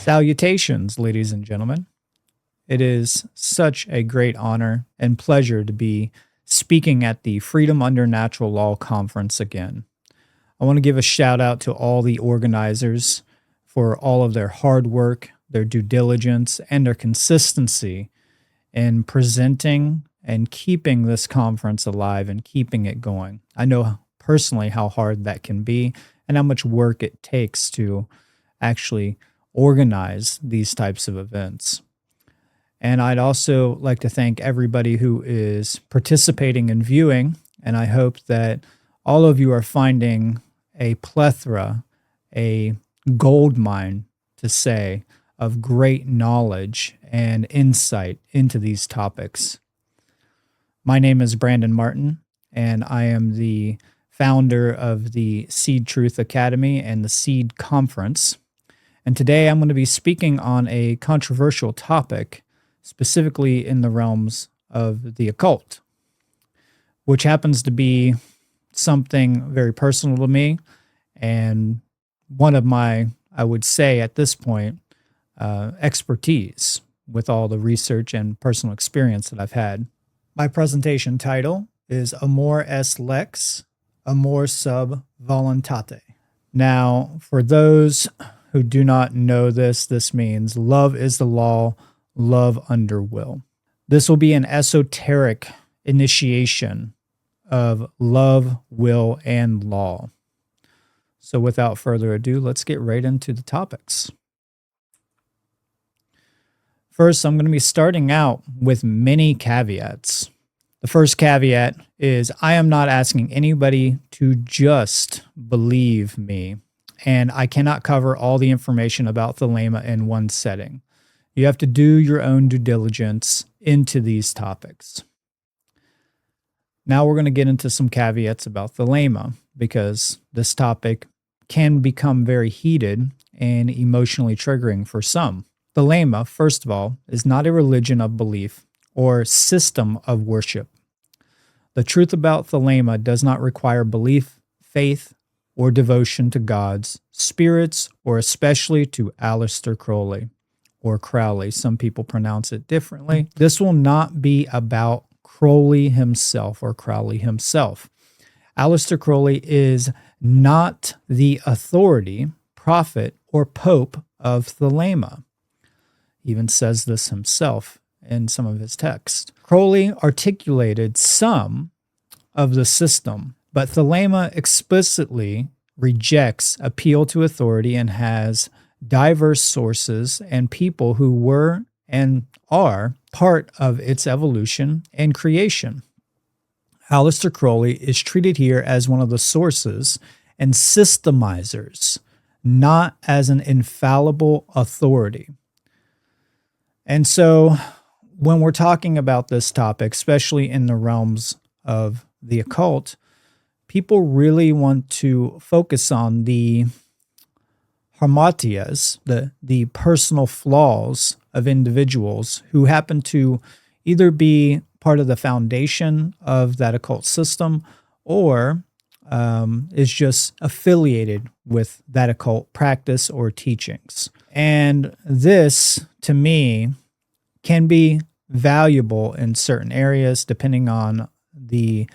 Salutations, ladies and gentlemen. It is such a great honor and pleasure to be speaking at the Freedom Under Natural Law Conference again. I want to give a shout out to all the organizers for all of their hard work, their due diligence, and their consistency in presenting and keeping this conference alive and keeping it going. I know personally how hard that can be and how much work it takes to actually organize these types of events. And I'd also like to thank everybody who is participating and viewing, and I hope that all of you are finding a plethora, a gold mine to say, of great knowledge and insight into these topics. My name is Brandon Martin, and I am the founder of the S.E.E.D Truth Academy and the S.E.E.D Conference. And today I'm going to be speaking on a controversial topic, specifically in the realms of the occult, which happens to be something very personal to me and one of my, I would say at this point, expertise with all the research and personal experience that I've had. My presentation title is Amor est lex, Amor sub Voluntate. Now, for those who do not know this means love is the law, love under will. This will be an esoteric initiation of love, will, and law. So without further ado, let's get right into the topics. First, I'm going to be starting out with many caveats. The first caveat is I am not asking anybody to just believe me, and I cannot cover all the information about Thelema in one setting. You have to do your own due diligence into these topics. Now we're going to get into some caveats about Thelema, because this topic can become very heated and emotionally triggering for some. Thelema, first of all, is not a religion of belief or system of worship. The truth about Thelema does not require belief, faith, or devotion to gods, spirits, or especially to Aleister Crowley, or Crowley. Some people pronounce it differently. This will not be about Crowley himself or Crowley himself. Aleister Crowley is not the authority, prophet, or pope of Thelema. He even says this himself in some of his texts. Crowley articulated some of the system, but Thelema explicitly rejects appeal to authority and has diverse sources and people who were and are part of its evolution and creation. Aleister Crowley is treated here as one of the sources and systemizers, not as an infallible authority. And so when we're talking about this topic, especially in the realms of the occult, people really want to focus on the hamartias, the personal flaws of individuals who happen to either be part of the foundation of that occult system or is just affiliated with that occult practice or teachings. And this, to me, can be valuable in certain areas depending on the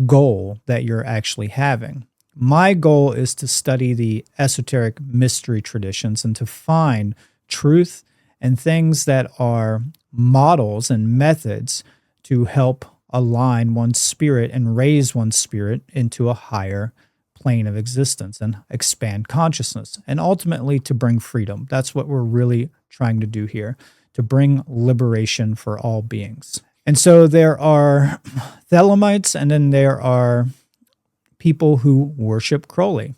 goal that you're actually having. My goal is to study the esoteric mystery traditions and to find truth and things that are models and methods to help align one's spirit and raise one's spirit into a higher plane of existence and expand consciousness, and ultimately to bring freedom. That's what we're really trying to do here, to bring liberation for all beings. And so there are Thelemites, and then there are people who worship Crowley.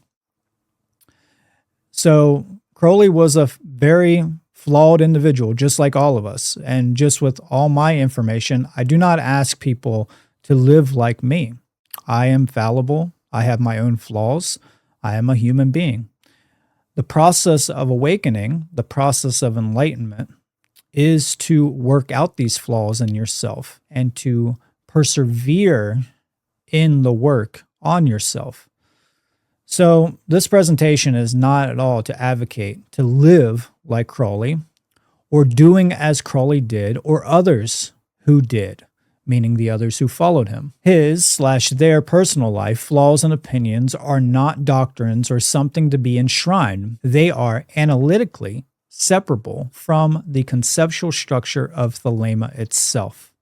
So Crowley was a very flawed individual, just like all of us. And just with all my information, I do not ask people to live like me. I am fallible. I have my own flaws. I am a human being. The process of awakening, the process of enlightenment, is to work out these flaws in yourself and to persevere in the work on yourself. So this presentation is not at all to advocate to live like Crowley, or doing as Crowley did, or others who did, meaning the others who followed him. His/their personal life, flaws, and opinions are not doctrines or something to be enshrined. They are analytically separable from the conceptual structure of Thelema itself.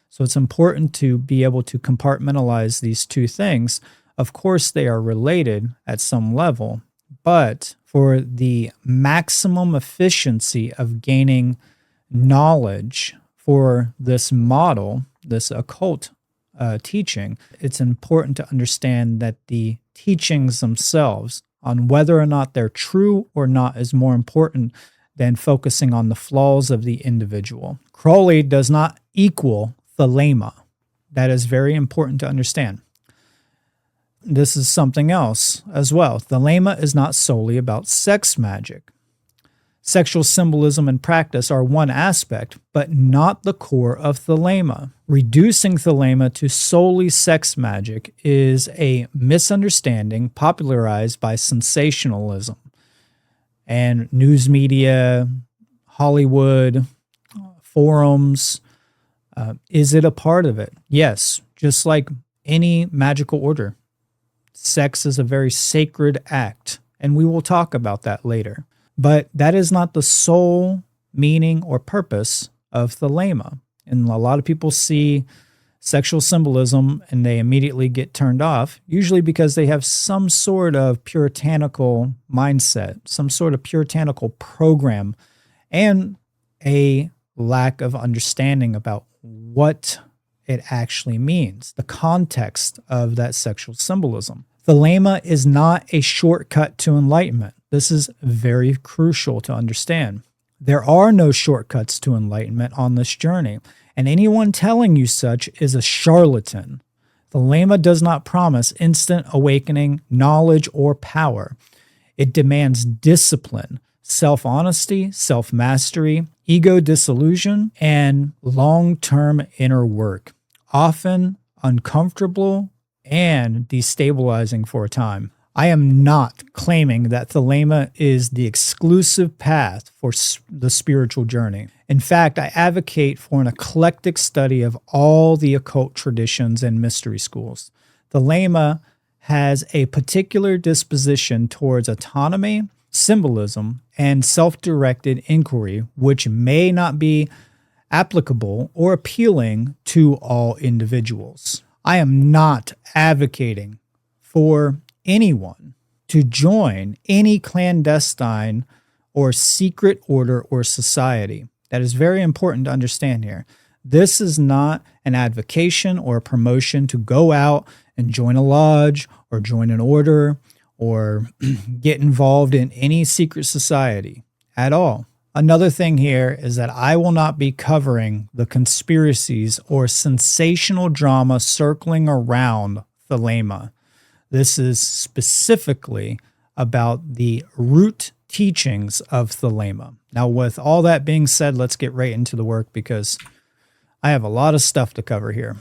So it's important to be able to compartmentalize these two things. Of course, they are related at some level, but for the maximum efficiency of gaining knowledge for this model, this occult teaching, it's important to understand that the teachings themselves on whether or not they're true or not is more important than focusing on the flaws of the individual. Crowley does not equal Thelema. That is very important to understand. This is something else as well. Thelema is not solely about sex magic. Sexual symbolism and practice are one aspect, but not the core of Thelema. Reducing Thelema to solely sex magic is a misunderstanding popularized by sensationalism and news media, Hollywood, forums. Is it a part of it? Yes, just like any magical order. Sex is a very sacred act, and we will talk about that later. But that is not the sole meaning or purpose of Thelema. And a lot of people see sexual symbolism and they immediately get turned off, usually because they have some sort of puritanical mindset, some sort of puritanical program, and a lack of understanding about what it actually means, the context of that sexual symbolism. Thelema is not a shortcut to enlightenment. This is very crucial to understand. There are no shortcuts to enlightenment on this journey, and anyone telling you such is a charlatan. Thelema does not promise instant awakening, knowledge, or power. It demands discipline, self-honesty, self-mastery, ego disillusion, and long-term inner work, often uncomfortable and destabilizing for a time. I am not claiming that Thelema is the exclusive path for the spiritual journey. In fact, I advocate for an eclectic study of all the occult traditions and mystery schools. Thelema has a particular disposition towards autonomy, symbolism, and self-directed inquiry, which may not be applicable or appealing to all individuals. I am not advocating for anyone to join any clandestine or secret order or society. That is very important to understand here. This is not an advocation or a promotion to go out and join a lodge or join an order or get involved in any secret society at all. Another thing here is that I will not be covering the conspiracies or sensational drama circling around Thelema. This is specifically about the root teachings of Thelema. Now, with all that being said, let's get right into the work because I have a lot of stuff to cover here.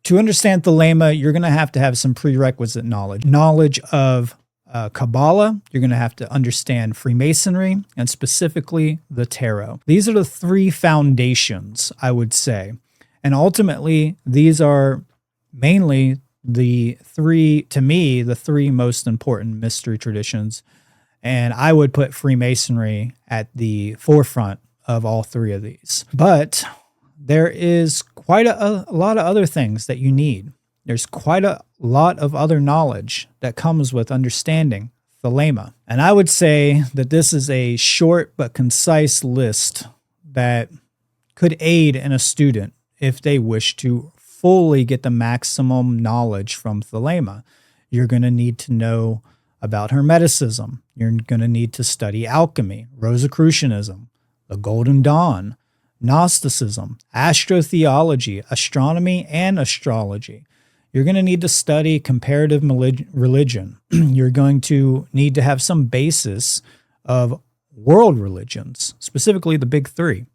To understand Thelema, you're going to have some prerequisite knowledge. Knowledge of Kabbalah, you're going to have to understand Freemasonry, and specifically the Tarot. These are the three foundations, I would say. And ultimately, these are mainly the three most important mystery traditions. And I would put Freemasonry at the forefront of all three of these. But there is quite a lot of other things that you need. There's quite a lot of other knowledge that comes with understanding Thelema. And I would say that this is a short but concise list that could aid in a student if they wish to fully get the maximum knowledge from Thelema. You're going to need to know about Hermeticism. You're going to need to study alchemy, Rosicrucianism, the Golden Dawn, Gnosticism, astrotheology, astronomy, and astrology. You're going to need to study comparative religion. You're going to need to have some basis of world religions, specifically the big three.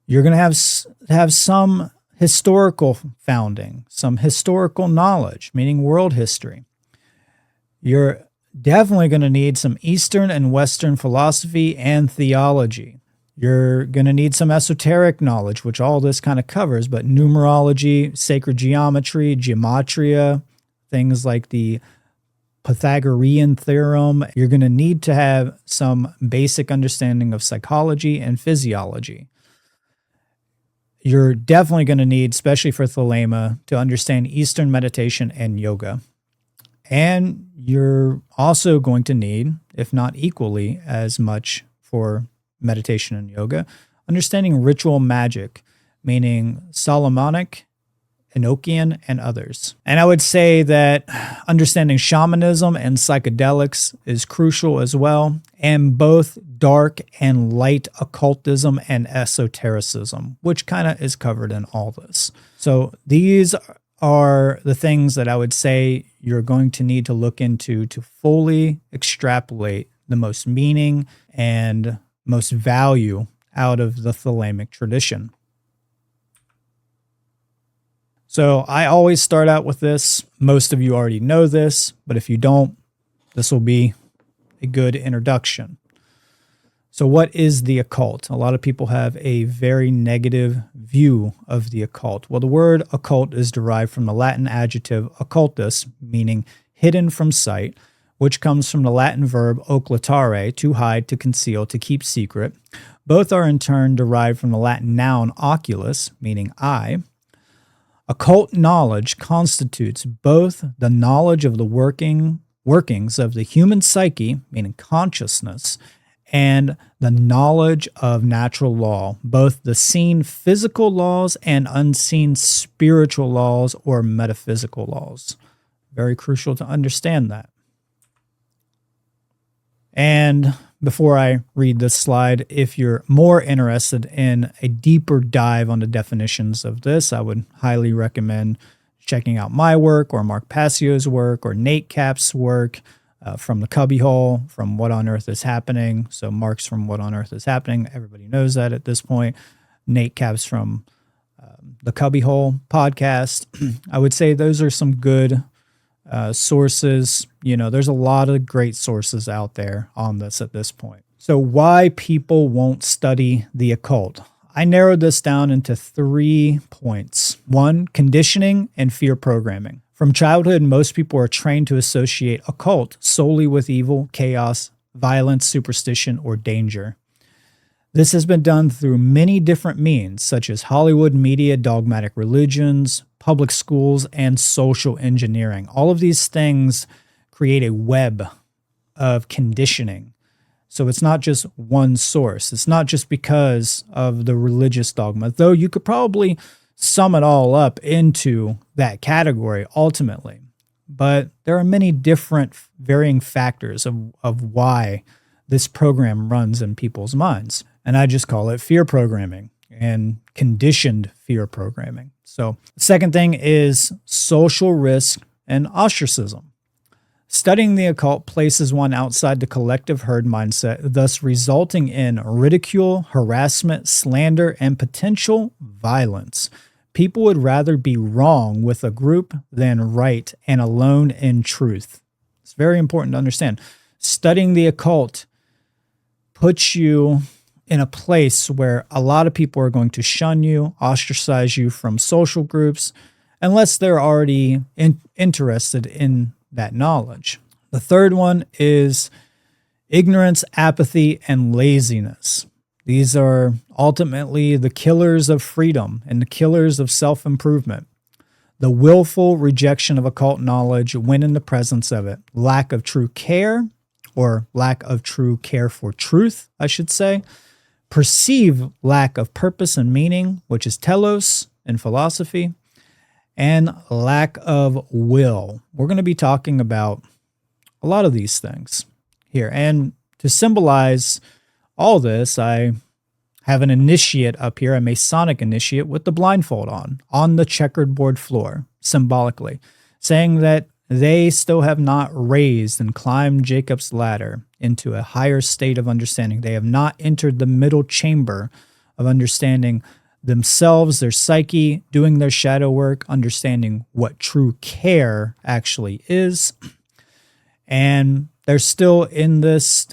You're going to have some historical founding, some historical knowledge, meaning world history. You're definitely going to need some Eastern and Western philosophy and theology. You're going to need some esoteric knowledge, which all this kind of covers, but numerology, sacred geometry, gematria, things like the Pythagorean theorem. You're going to need to have some basic understanding of psychology and physiology. You're definitely going to need, especially for Thelema, to understand Eastern meditation and yoga. And you're also going to need, if not equally as much for meditation and yoga, understanding ritual magic, meaning Solomonic, Enochian, and others. And I would say that understanding shamanism and psychedelics is crucial as well, and both dark and light occultism and esotericism, which kind of is covered in all this. So these are the things that I would say you're going to need to look into to fully extrapolate the most meaning and most value out of the Thelemic tradition. So I always start out with this. Most of you already know this, but if you don't, this will be a good introduction. So what is the occult? A lot of people have a very negative view of the occult. Well, the word occult is derived from the Latin adjective occultus, meaning hidden from sight, which comes from the Latin verb occultare, to hide, to conceal, to keep secret. Both are in turn derived from the Latin noun oculus, meaning eye. Occult knowledge constitutes both the knowledge of the workings of the human psyche, meaning consciousness, and the knowledge of natural law, both the seen physical laws and unseen spiritual laws or metaphysical laws. Very crucial to understand that. And before I read this slide, if you're more interested in a deeper dive on the definitions of this, I would highly recommend checking out my work or Mark Passio's work or Nate Cap's work from the Cubbywhole, from What on Earth is Happening. So Mark's from What on Earth is Happening. Everybody knows that at this point. Nate Cap's from the Cubbywhole Podcast. I would say those are some good sources. You know, there's a lot of great sources out there on this at this point. So why people won't study the occult? I narrowed this down into 3 points. 1, conditioning and fear programming. From childhood, most people are trained to associate occult solely with evil, chaos, violence, superstition, or danger. This has been done through many different means, such as Hollywood media, dogmatic religions, public schools, and social engineering. All of these things create a web of conditioning. So it's not just one source. It's not just because of the religious dogma, though you could probably sum it all up into that category ultimately. But there are many different varying factors of why this program runs in people's minds. And I just call it fear programming and conditioned fear programming. So the second thing is social risk and ostracism. Studying the occult places one outside the collective herd mindset, thus resulting in ridicule, harassment, slander, and potential violence. People would rather be wrong with a group than right and alone in truth. It's very important to understand. Studying the occult puts you in a place where a lot of people are going to shun you, ostracize you from social groups, unless they're already interested in that knowledge. The third one is ignorance, apathy, and laziness. These are ultimately the killers of freedom and the killers of self-improvement. The willful rejection of occult knowledge when in the presence of it. Lack of true care, or lack of true care for truth, I should say. Perceived lack of purpose and meaning, which is telos in philosophy. And lack of will. We're going to be talking about a lot of these things here. And to symbolize all this, I have an initiate up here, a Masonic initiate with the blindfold on the checkered board floor, symbolically, saying that they still have not raised and climbed Jacob's ladder into a higher state of understanding. They have not entered the middle chamber of understanding themselves, their psyche, doing their shadow work, understanding what true care actually is. And They're still in this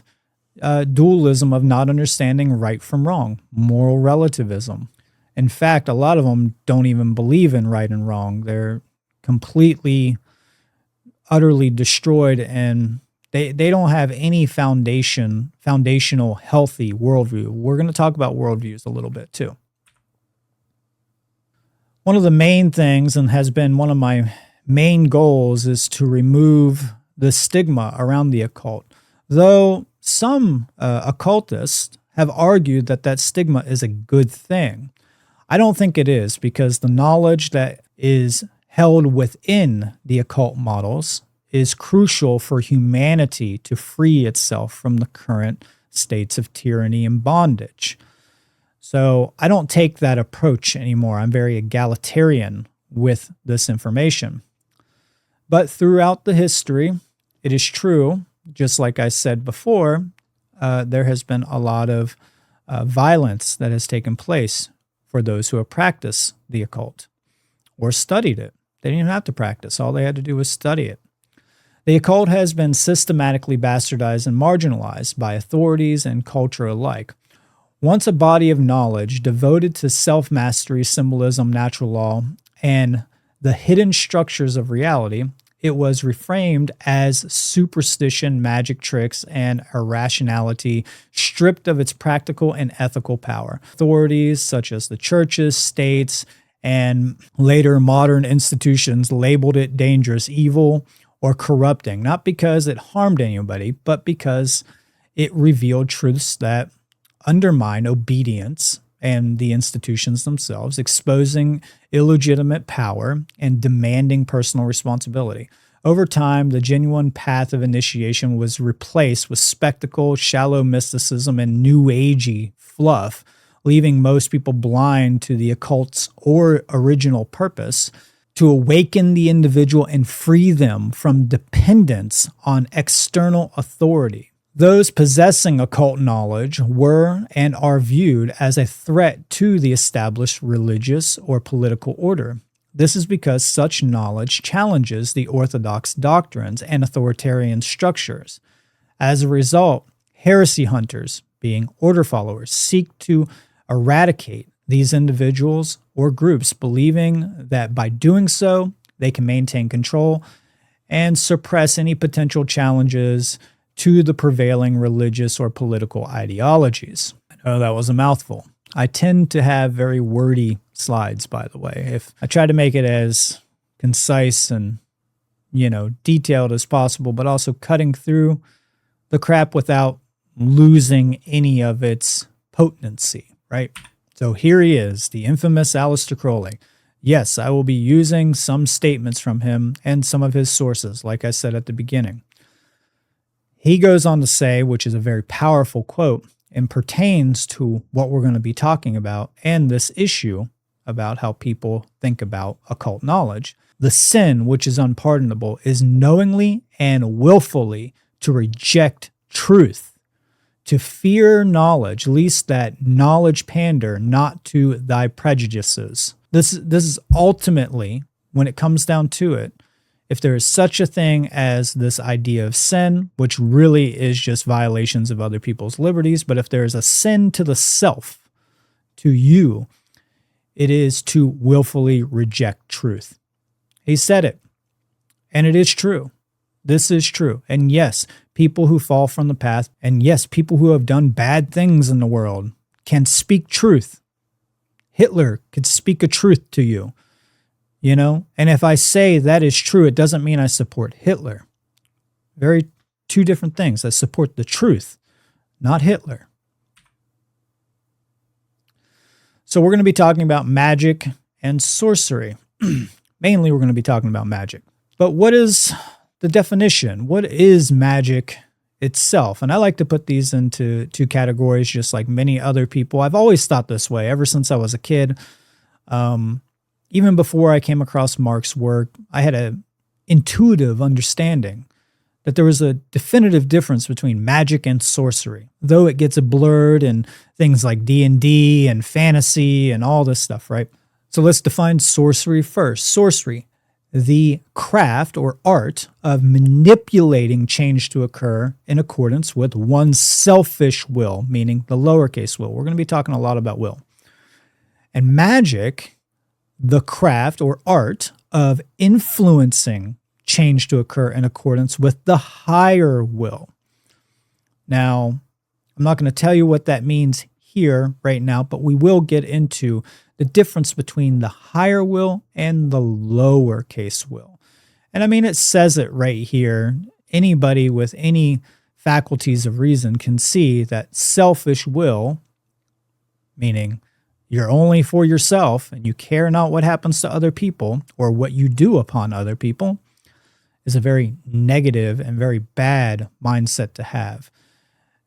dualism of not understanding right from wrong, moral relativism. In fact, a lot of them don't even believe in right and wrong. They're completely, utterly destroyed, and they don't have any foundational, healthy worldview. We're going to talk about worldviews a little bit too. One of the main things, and has been one of my main goals, is to remove the stigma around the occult. Though some occultists have argued that that stigma is a good thing. I don't think it is, because the knowledge that is held within the occult models is crucial for humanity to free itself from the current states of tyranny and bondage. So I don't take that approach anymore. I'm very egalitarian with this information. But throughout the history, it is true, just like I said before, there has been a lot of violence that has taken place for those who have practiced the occult or studied it. They didn't even have to practice. All they had to do was study it. The occult has been systematically bastardized and marginalized by authorities and culture alike. Once a body of knowledge devoted to self-mastery, symbolism, natural law, and the hidden structures of reality, it was reframed as superstition, magic tricks, and irrationality, stripped of its practical and ethical power. Authorities such as the churches, states, and later modern institutions labeled it dangerous, evil, or corrupting, not because it harmed anybody, but because it revealed truths that undermine obedience and the institutions themselves, exposing illegitimate power and demanding personal responsibility. Over time, the genuine path of initiation was replaced with spectacle, shallow mysticism, and new agey fluff, leaving most people blind to the occult's original purpose: to awaken the individual and free them from dependence on external authority. Those possessing occult knowledge were and are viewed as a threat to the established religious or political order. This is because such knowledge challenges the orthodox doctrines and authoritarian structures. As a result, heresy hunters, being order followers, seek to eradicate these individuals or groups, believing that by doing so, they can maintain control and suppress any potential challenges to the prevailing religious or political ideologies. I know that was a mouthful. I tend to have very wordy slides, by the way. If I try to make it as concise and, detailed as possible, but also cutting through the crap without losing any of its potency, right? So here he is, the infamous Aleister Crowley. Yes, I will be using some statements from him and some of his sources, like I said at the beginning. He goes on to say, which is a very powerful quote and pertains to what we're going to be talking about and this issue about how people think about occult knowledge. The sin, which is unpardonable, is knowingly and willfully to reject truth, to fear knowledge, lest that knowledge pander not to thy prejudices. This is ultimately, when it comes down to it, if there is such a thing as this idea of sin, which really is just violations of other people's liberties, but if there is a sin to the self, to you, it is to willfully reject truth. He said it, and it is true. This is true. And yes, people who fall from the path, and yes, people who have done bad things in the world can speak truth. Hitler could speak a truth to you. And if I say that is true, it doesn't mean I support Hitler. Very two different things. I support the truth, not Hitler. So we're going to be talking about magic and sorcery. Mainly, we're going to be talking about magic. But what is the definition? What is magic itself? And I like to put these into two categories, just like many other people. I've always thought this way ever since I was a kid. Even before I came across Mark's work, I had an intuitive understanding that there was a definitive difference between magic and sorcery, though it gets blurred in things like D&D and fantasy and all this stuff, right? So let's define sorcery first. Sorcery, the craft or art of manipulating change to occur in accordance with one's selfish will, meaning the lowercase will. We're going to be talking a lot about will. And magic, the craft or art of influencing change to occur in accordance with the higher will. Now, I'm not going to tell you what that means here right now, but we will get into the difference between the higher will and the lowercase will. And I mean, it says it right here. Anybody with any faculties of reason can see that selfish will, meaning you're only for yourself and you care not what happens to other people or what you do upon other people, is a very negative and very bad mindset to have.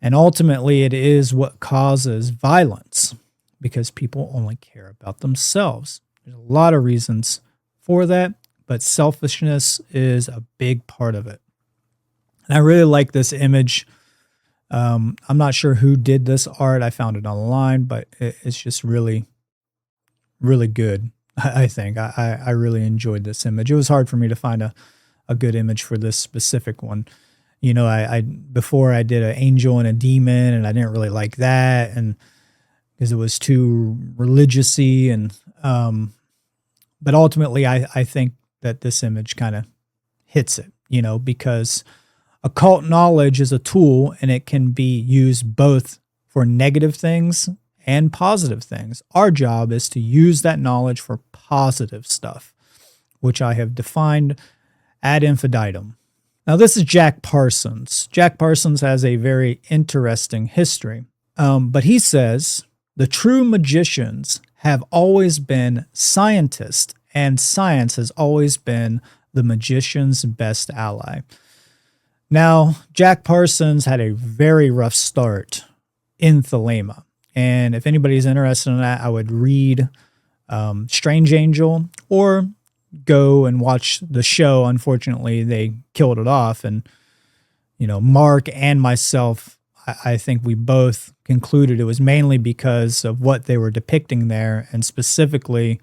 And ultimately, it is what causes violence because people only care about themselves. There's a lot of reasons for that, but selfishness is a big part of it. And I really like this image. I'm not sure who did this art. I found it online, but it's just really, really good, I think. I really enjoyed this image. It was hard for me to find a good image for this specific one. You know, I before I did an angel and a demon, and I didn't really like that, and because it was too religious-y, and but ultimately I think that this image kind of hits it, you know, because occult knowledge is a tool and it can be used both for negative things and positive things. Our job is to use that knowledge for positive stuff, which I have defined ad infinitum. Now, this is Jack Parsons. Jack Parsons has a very interesting history, but he says the true magicians have always been scientists, and science has always been the magician's best ally. Now, Jack Parsons had a very rough start in Thelema, and if anybody's interested in that, I would read Strange Angel or go and watch the show. Unfortunately, they killed it off, and you know, Mark and myself, I think we both concluded it was mainly because of what they were depicting there, and specifically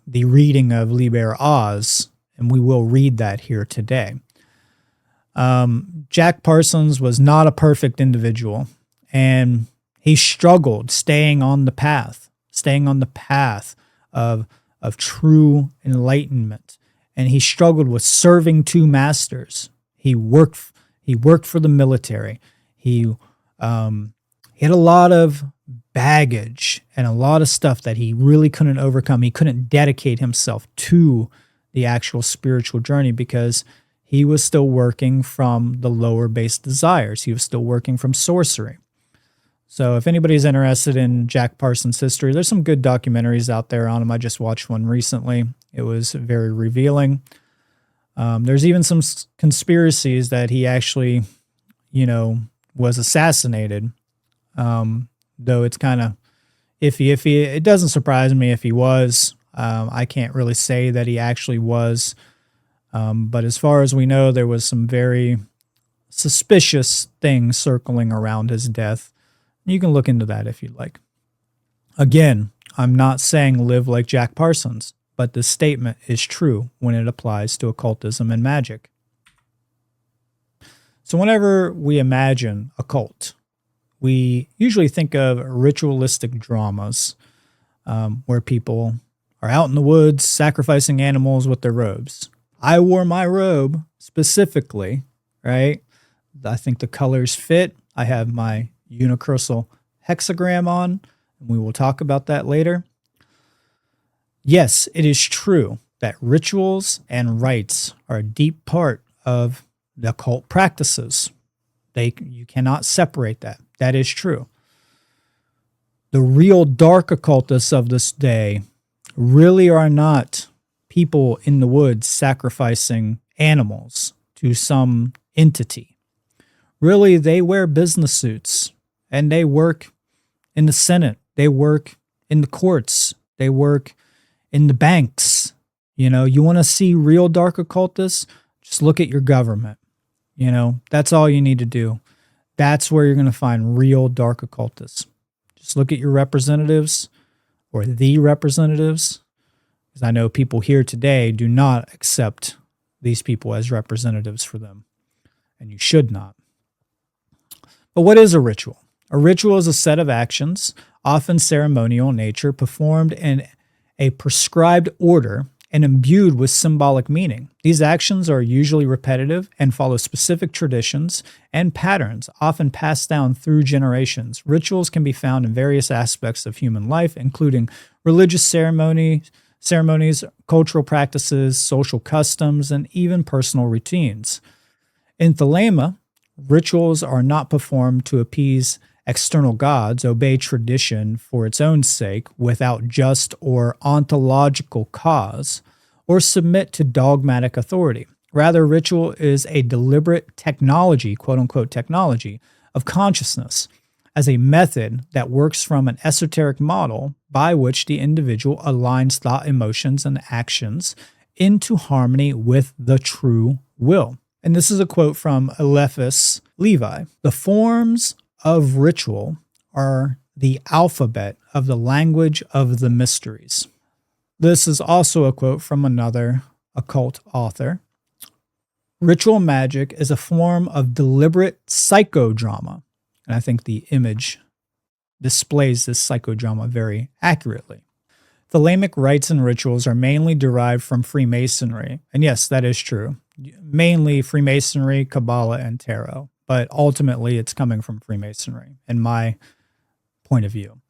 the reading of Liber Oz, and we will read that here today. Jack Parsons was not a perfect individual, and he struggled staying on the path of true enlightenment. And he struggled with serving two masters. He worked for the military. He had a lot of baggage and a lot of stuff that he really couldn't overcome. He couldn't dedicate himself to the actual spiritual journey because he was still working from the lower base desires. He was still working from sorcery. So if anybody's interested in Jack Parsons' history, there's some good documentaries out there on him. I just watched one recently. It was very revealing. There's even some conspiracies that he actually, you know, was assassinated. Though it's kind of iffy. It doesn't surprise me if he was. I can't really say that he actually was. But as far as we know, there was some very suspicious things circling around his death. You can look into that if you'd like. Again, I'm not saying live like Jack Parsons, but this statement is true when it applies to occultism and magic. So whenever we imagine a cult, we usually think of ritualistic dramas where people are out in the woods sacrificing animals with their robes. I wore my robe specifically, right? I think the colors fit. I have my unicrystal hexagram on, and we will talk about that later. Yes, it is true that rituals and rites are a deep part of the occult practices. You cannot separate that. That is true. The real dark occultists of this day really are not people in the woods sacrificing animals to some entity. Really, they wear business suits and they work in the Senate. They work in the courts. They work in the banks. You know, you want to see real dark occultists? Just look at your government. You know, that's all you need to do. That's where you're going to find real dark occultists. Just look at your representatives or the representatives. Because I know people here today do not accept these people as representatives for them, and you should not. But what is a ritual? A ritual is a set of actions, often ceremonial in nature, performed in a prescribed order and imbued with symbolic meaning. These actions are usually repetitive and follow specific traditions and patterns, often passed down through generations. Rituals can be found in various aspects of human life, including religious ceremonies, cultural practices, social customs, and even personal routines. In Thelema, rituals are not performed to appease external gods, obey tradition for its own sake without just or ontological cause, or submit to dogmatic authority. Rather, ritual is a deliberate technology, quote-unquote technology, of consciousness as a method that works from an esoteric model by which the individual aligns thought, emotions, and actions into harmony with the true will. And this is a quote from Eliphas Levi. The forms of ritual are the alphabet of the language of the mysteries. This is also a quote from another occult author. Ritual magic is a form of deliberate psychodrama. And I think the image displays this psychodrama very accurately. Thelemic rites and rituals are mainly derived from Freemasonry. And yes, that is true. Mainly Freemasonry, Kabbalah, and Tarot. But ultimately, it's coming from Freemasonry, in my point of view.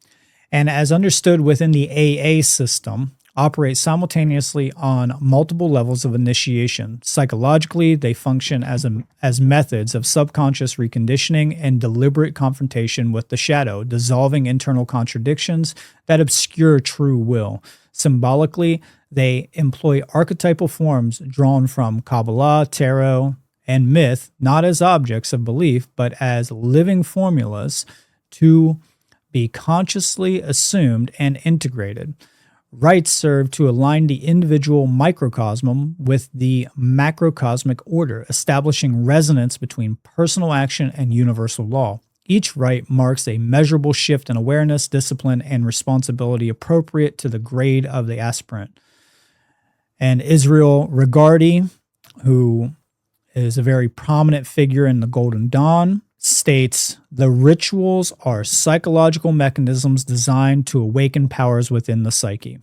And as understood within the AA system, operate simultaneously on multiple levels of initiation. Psychologically, they function as methods of subconscious reconditioning and deliberate confrontation with the shadow, dissolving internal contradictions that obscure true will. Symbolically, they employ archetypal forms drawn from Kabbalah, Tarot, and myth, not as objects of belief, but as living formulas to be consciously assumed and integrated. Rites serve to align the individual microcosm with the macrocosmic order, establishing resonance between personal action and universal law. Each rite marks a measurable shift in awareness, discipline, and responsibility appropriate to the grade of the aspirant. And Israel Regardie, who is a very prominent figure in the Golden Dawn, states, the rituals are psychological mechanisms designed to awaken powers within the psyche.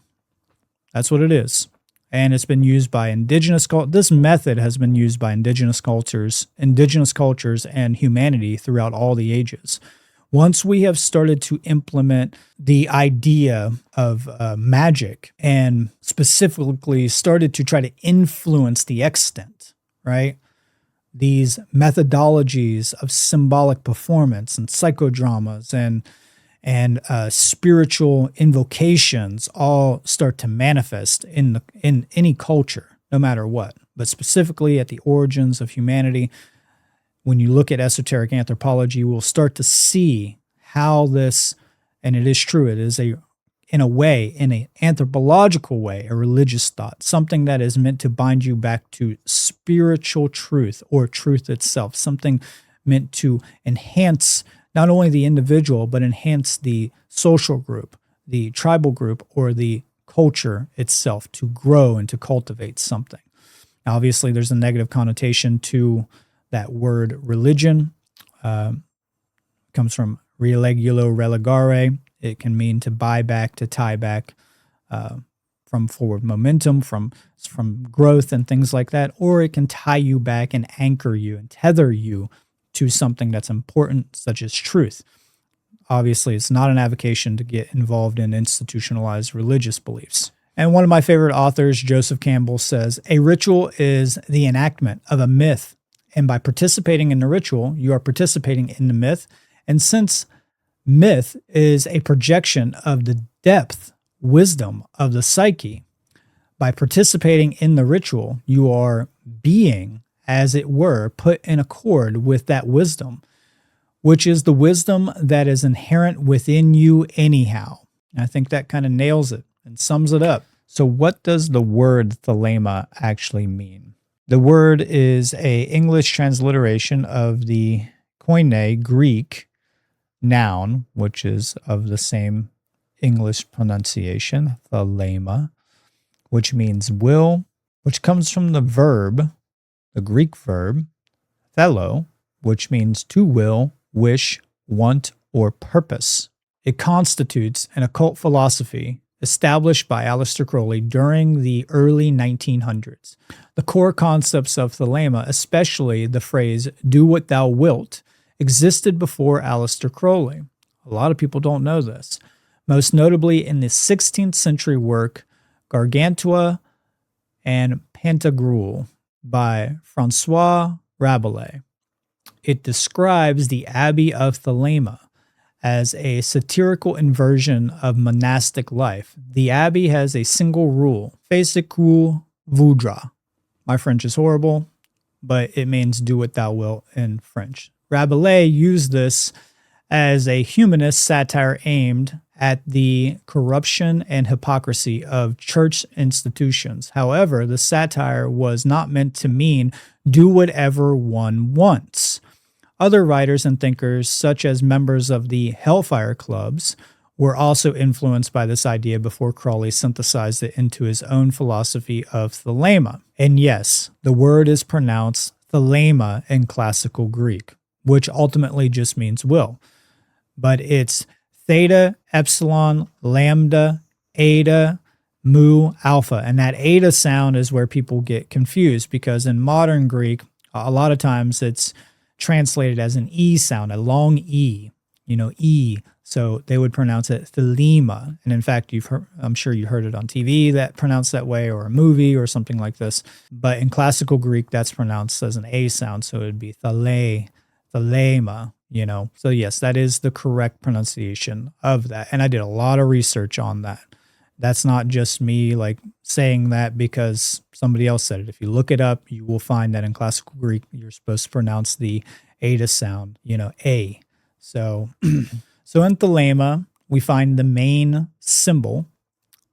That's what it is. And it's been used by indigenous cultures. This method has been used by indigenous cultures and humanity throughout all the ages. Once we have started to implement the idea of magic and specifically started to try to influence the extant, right? These methodologies of symbolic performance and psychodramas and spiritual invocations all start to manifest in any culture, no matter what. But specifically at the origins of humanity, when you look at esoteric anthropology, we'll start to see how this, and it is true, it is in an anthropological way, a religious thought, something that is meant to bind you back to spiritual truth or truth itself, something meant to enhance not only the individual, but enhance the social group, the tribal group, or the culture itself to grow and to cultivate something. Now, obviously, there's a negative connotation to that word religion. Comes from relegulo, relegare. It can mean to buy back, to tie back from forward momentum, from growth and things like that. Or it can tie you back and anchor you and tether you to something that's important, such as truth. Obviously, it's not an avocation to get involved in institutionalized religious beliefs. And one of my favorite authors, Joseph Campbell, says, a ritual is the enactment of a myth. And by participating in the ritual, you are participating in the myth. And since myth is a projection of the depth, wisdom of the psyche, by participating in the ritual, you are being, as it were, put in accord with that wisdom, which is the wisdom that is inherent within you anyhow. And I think that kind of nails it and sums it up. So what does the word thelema actually mean? The word is a English transliteration of the Koine Greek noun, which is of the same English pronunciation, thelema, which means will, which comes from the verb, the Greek verb, thelo, which means to will, wish, want, or purpose. It constitutes an occult philosophy established by Aleister Crowley during the early 1900s. The core concepts of Thelema, especially the phrase, do what thou wilt, existed before Aleister Crowley. A lot of people don't know this. Most notably in the 16th century work Gargantua and Pantagruel by Francois Rabelais. It describes the Abbey of Thelema as a satirical inversion of monastic life. The abbey has a single rule, fais ce que voudras. My French is horrible, but it means do what thou wilt in French. Rabelais used this as a humanist satire aimed at the corruption and hypocrisy of church institutions. However, the satire was not meant to mean do whatever one wants. Other writers and thinkers, such as members of the Hellfire Clubs, were also influenced by this idea before Crowley synthesized it into his own philosophy of Thelema. And yes, the word is pronounced Thelema in classical Greek, which ultimately just means will. But it's theta, epsilon, lambda, eta, mu, alpha. And that eta sound is where people get confused because in modern Greek, a lot of times it's translated as an E sound, a long E, E. So they would pronounce it Thelema. And in fact, I'm sure you heard it on TV that pronounced that way, or a movie or something like this. But in classical Greek, that's pronounced as an A sound. So it would be Thelema, So yes, that is the correct pronunciation of that. And I did a lot of research on that. That's not just me saying that because somebody else said it. If you look it up, you will find that in classical Greek, you're supposed to pronounce the eta sound, A. So in Thelema, we find the main symbol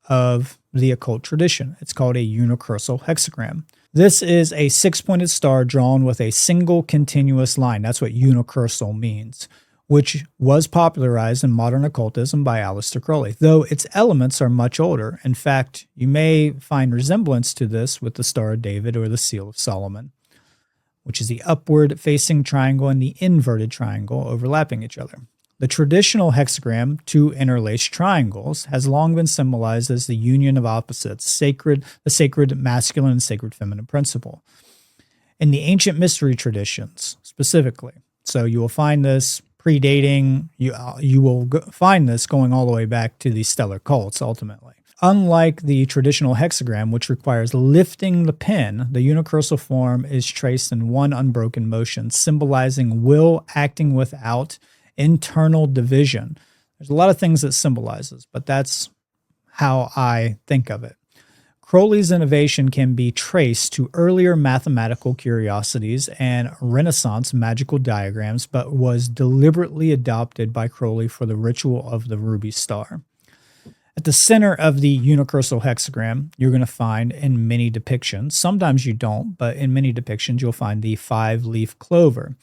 of the occult tradition. It's called a unicursal hexagram. This is a 6-pointed star drawn with a single continuous line. That's what unicursal means, which was popularized in modern occultism by Aleister Crowley, though its elements are much older. In fact, you may find resemblance to this with the Star of David or the Seal of Solomon, which is the upward-facing triangle and the inverted triangle overlapping each other. The traditional hexagram, two interlaced triangles, has long been symbolized as the union of opposites, the sacred masculine and sacred feminine principle. In the ancient mystery traditions, specifically, so you will find this predating, you will find this going all the way back to the stellar cults, ultimately. Unlike the traditional hexagram, which requires lifting the pen, the unicursal form is traced in one unbroken motion, symbolizing will acting without internal division. There's a lot of things that symbolizes, but that's how I think of it. Crowley's innovation can be traced to earlier mathematical curiosities and Renaissance magical diagrams, but was deliberately adopted by Crowley for the ritual of the ruby star. At the center of the unicursal hexagram, you're going to find in many depictions, sometimes you don't, but in many depictions you'll find the 5-leaf clover,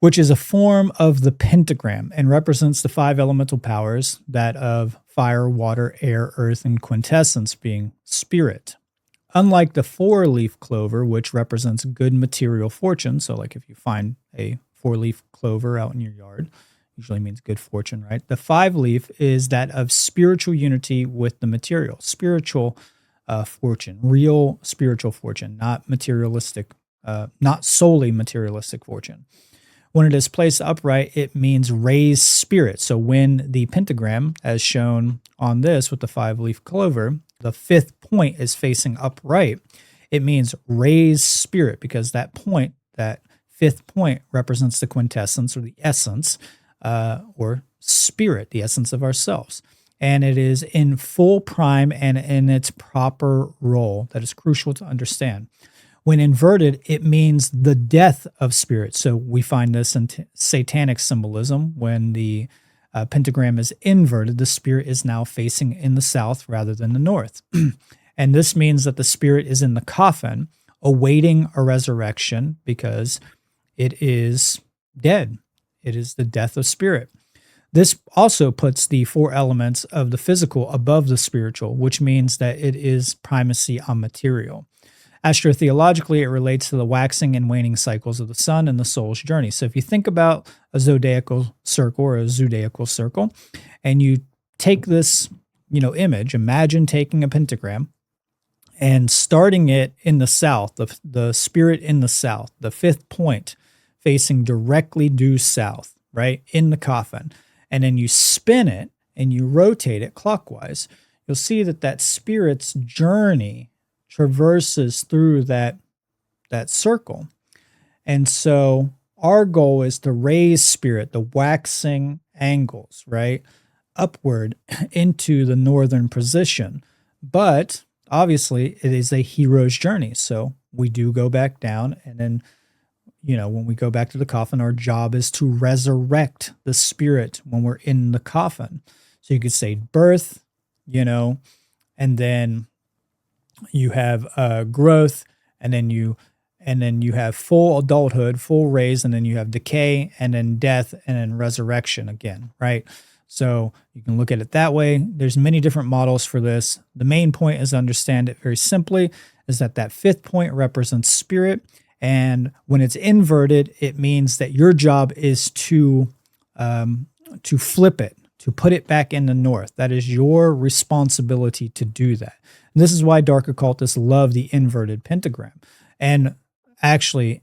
which is a form of the pentagram and represents the 5 elemental powers, that of fire, water, air, earth, and quintessence being spirit. Unlike the 4-leaf clover, which represents good material fortune, so if you find a 4-leaf clover out in your yard, usually means good fortune, right? The 5-leaf is that of spiritual unity with the material, spiritual fortune, real spiritual fortune, not materialistic, not solely materialistic fortune. When it is placed upright, it means raised spirit. So when the pentagram, as shown on this with the 5-leaf clover, the 5th point is facing upright, it means raised spirit, because that point, that 5th point, represents the quintessence or the essence or spirit, the essence of ourselves. And it is in full prime and in its proper role. That is crucial to understand. When inverted, it means the death of spirit. So we find this in satanic symbolism. When the pentagram is inverted, the spirit is now facing in the south rather than the north. And this means that the spirit is in the coffin, awaiting a resurrection because it is dead. It is the death of spirit. This also puts the four elements of the physical above the spiritual, which means that it is primacy on material. Astrotheologically, it relates to the waxing and waning cycles of the sun and the soul's journey. So if you think about a zodiacal circle or a zodiacal circle, and you take this, image, imagine taking a pentagram and starting it in the south, the spirit in the south, the fifth point facing directly due south, right, in the coffin. And then you spin it and you rotate it clockwise. You'll see that spirit's journey traverses through that circle. And so our goal is to raise spirit, the waxing angles, right, upward into the northern position. But obviously it is a hero's journey. So we do go back down, and then, when we go back to the coffin, our job is to resurrect the spirit when we're in the coffin. So you could say birth, and then you have growth, and then you have full adulthood, full raise, and then you have decay, and then death, and then resurrection again, right? So you can look at it that way. There's many different models for this. The main point is to understand it very simply, is that fifth point represents spirit, and when it's inverted, it means that your job is to flip it, to put it back in the north. That is your responsibility to do that. And this is why dark occultists love the inverted pentagram. And actually,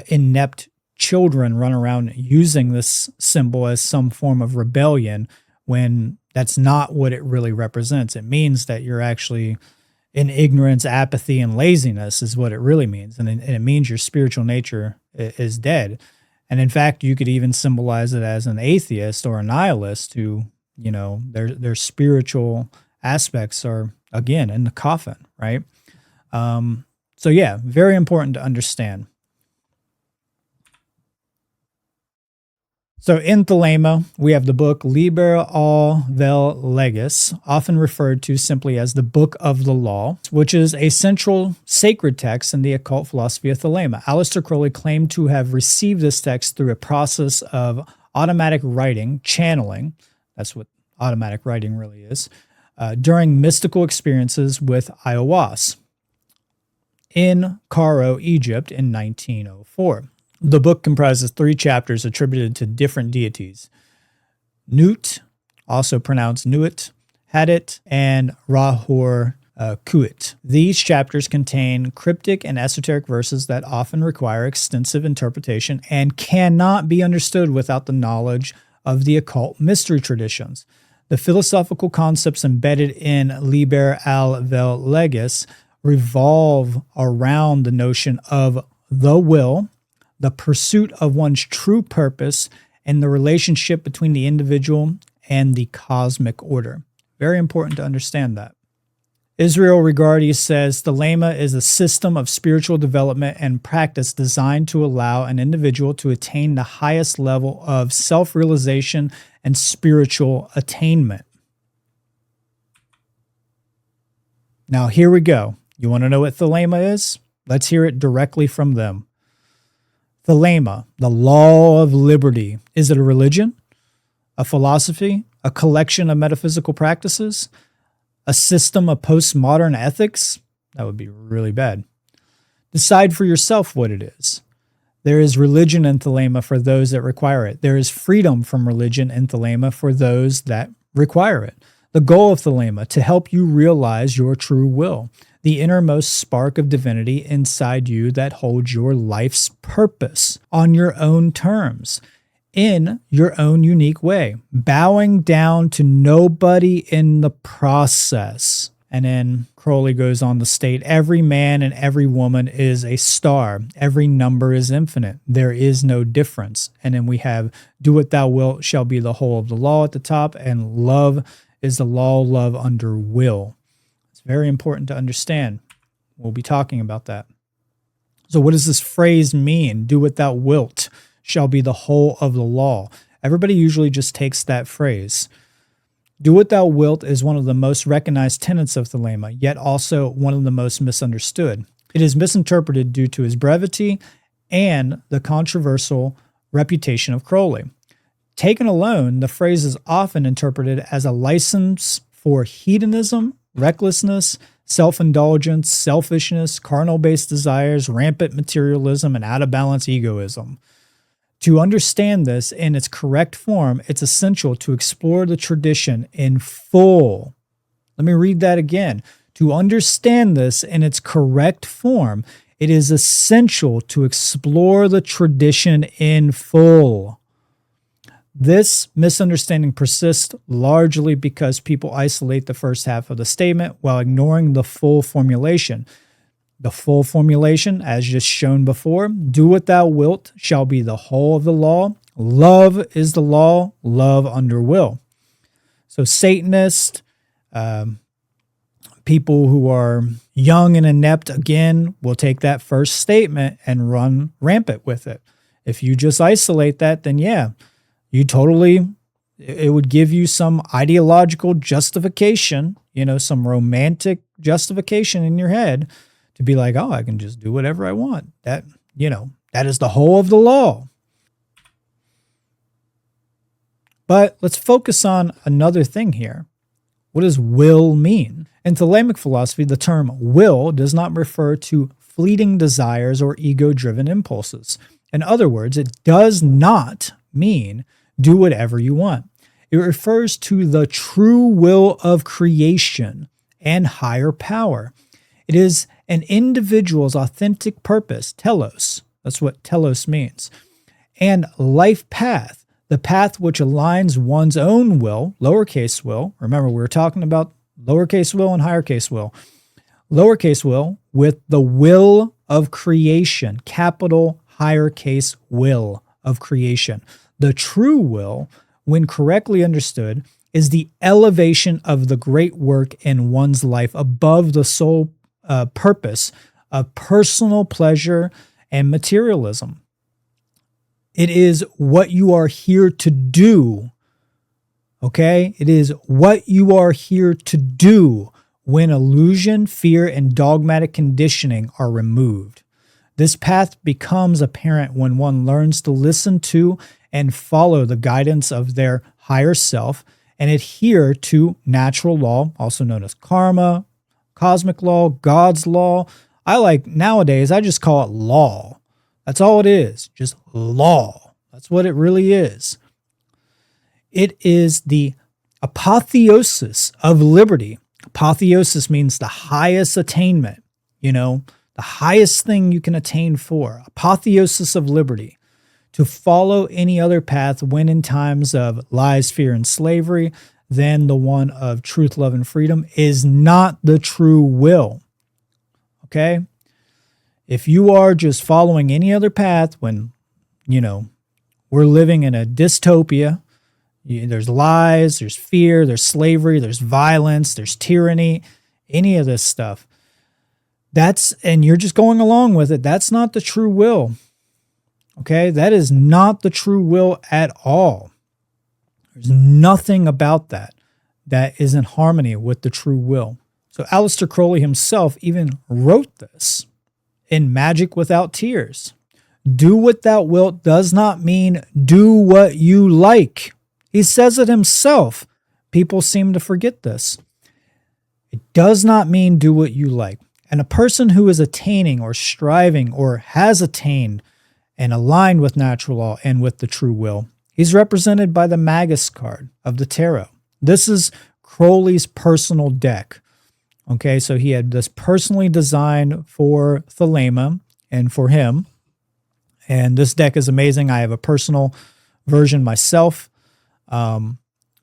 inept children run around using this symbol as some form of rebellion when that's not what it really represents. It means that you're actually in ignorance, apathy, and laziness is what it really means. And it means your spiritual nature is dead. And in fact, you could even symbolize it as an atheist or a nihilist who, their spiritual aspects are, again, in the coffin, right? So yeah, very important to understand. So in Thelema, we have the book Liber al vel legis, often referred to simply as the Book of the Law, which is a central sacred text in the occult philosophy of Thelema. Aleister Crowley claimed to have received this text through a process of automatic writing, channeling, that's what automatic writing really is, during mystical experiences with ayahuasca in Cairo, Egypt in 1904. The book comprises 3 chapters attributed to different deities: Nut, also pronounced Nuit, Hadit, and Rahor Kuit. These chapters contain cryptic and esoteric verses that often require extensive interpretation and cannot be understood without the knowledge of the occult mystery traditions. The philosophical concepts embedded in Liber al vel legis revolve around the notion of the will, the pursuit of one's true purpose, and the relationship between the individual and the cosmic order. Very important to understand that. Israel Regardi says Thelema is a system of spiritual development and practice designed to allow an individual to attain the highest level of self-realization and spiritual attainment. Now here we go. You want to know what Thelema is? Let's hear it directly from them. Thelema, the law of liberty. Is it a religion? A philosophy? A collection of metaphysical practices? A system of postmodern ethics? That would be really bad. Decide for yourself what it is. There is religion in Thelema for those that require it. There is freedom from religion in Thelema for those that require it. The goal of Thelema, to help you realize your true will, the innermost spark of divinity inside you that holds your life's purpose on your own terms, in your own unique way, bowing down to nobody in the process. And then Crowley goes on to state, every man and every woman is a star. Every number is infinite. There is no difference. And then we have, do what thou wilt shall be the whole of the law at the top, and love is the law, love under will. Very important to understand. We'll be talking about that. So what does this phrase mean? Do what thou wilt shall be the whole of the law. Everybody usually just takes that phrase. Do what thou wilt is one of the most recognized tenets of Thelema, yet also one of the most misunderstood. It is misinterpreted due to his brevity and the controversial reputation of Crowley. Taken alone, the phrase is often interpreted as a license for hedonism, recklessness, self-indulgence, selfishness, carnal-based desires, rampant materialism, and out-of-balance egoism. To understand this in its correct form, it's essential to explore the tradition in full. Let me read that again. To understand this in its correct form, it is essential to explore the tradition in full. This misunderstanding persists largely because people isolate the first half of the statement while ignoring the full formulation. The full formulation, as just shown before, do what thou wilt shall be the whole of the law. Love is the law, love under will. So Satanists, people who are young and inept, again, will take that first statement and run rampant with it. If you just isolate that, then yeah, it would give you some ideological justification, some romantic justification in your head to be like, oh, I can just do whatever I want. That is the whole of the law. But let's focus on another thing here. What does will mean? In Thelemic philosophy, the term will does not refer to fleeting desires or ego-driven impulses. In other words, it does not mean do whatever you want. It refers to the true will of creation and higher power. It is an individual's authentic purpose, telos. That's what telos means. And life path, the path which aligns one's own will, lowercase will. Remember, we were talking about lowercase will and highercase will. Lowercase will with the will of creation, capital highercase will of creation. The true will, when correctly understood, is the elevation of the great work in one's life above the sole purpose of personal pleasure and materialism. It is what you are here to do, okay? It is what you are here to do when illusion, fear, and dogmatic conditioning are removed. This path becomes apparent when one learns to listen to and follow the guidance of their higher self and adhere to natural law, also known as karma, cosmic law, God's law. Nowadays, I just call it law. That's all it is, just law. That's what it really is. It is the apotheosis of liberty. Apotheosis means the highest attainment, the highest thing you can attain for. Apotheosis of liberty. To follow any other path when in times of lies, fear, and slavery than the one of truth, love, and freedom is not the true will. Okay? If you are just following any other path when, we're living in a dystopia, there's lies, there's fear, there's slavery, there's violence, there's tyranny, any of this stuff. And you're just going along with it. That's not the true will. Okay, that is not the true will at all. There's nothing about that is in harmony with the true will. So Aleister Crowley himself even wrote this in Magic Without Tears. Do what thou wilt does not mean do what you like. He says it himself. People seem to forget this. It does not mean do what you like. And a person who is attaining or striving or has attained and aligned with natural law and with the true will, he's represented by the Magus card of the tarot. This is Crowley's personal deck. Okay, so he had this personally designed for Thelema and for him. And this deck is amazing. I have a personal version myself. I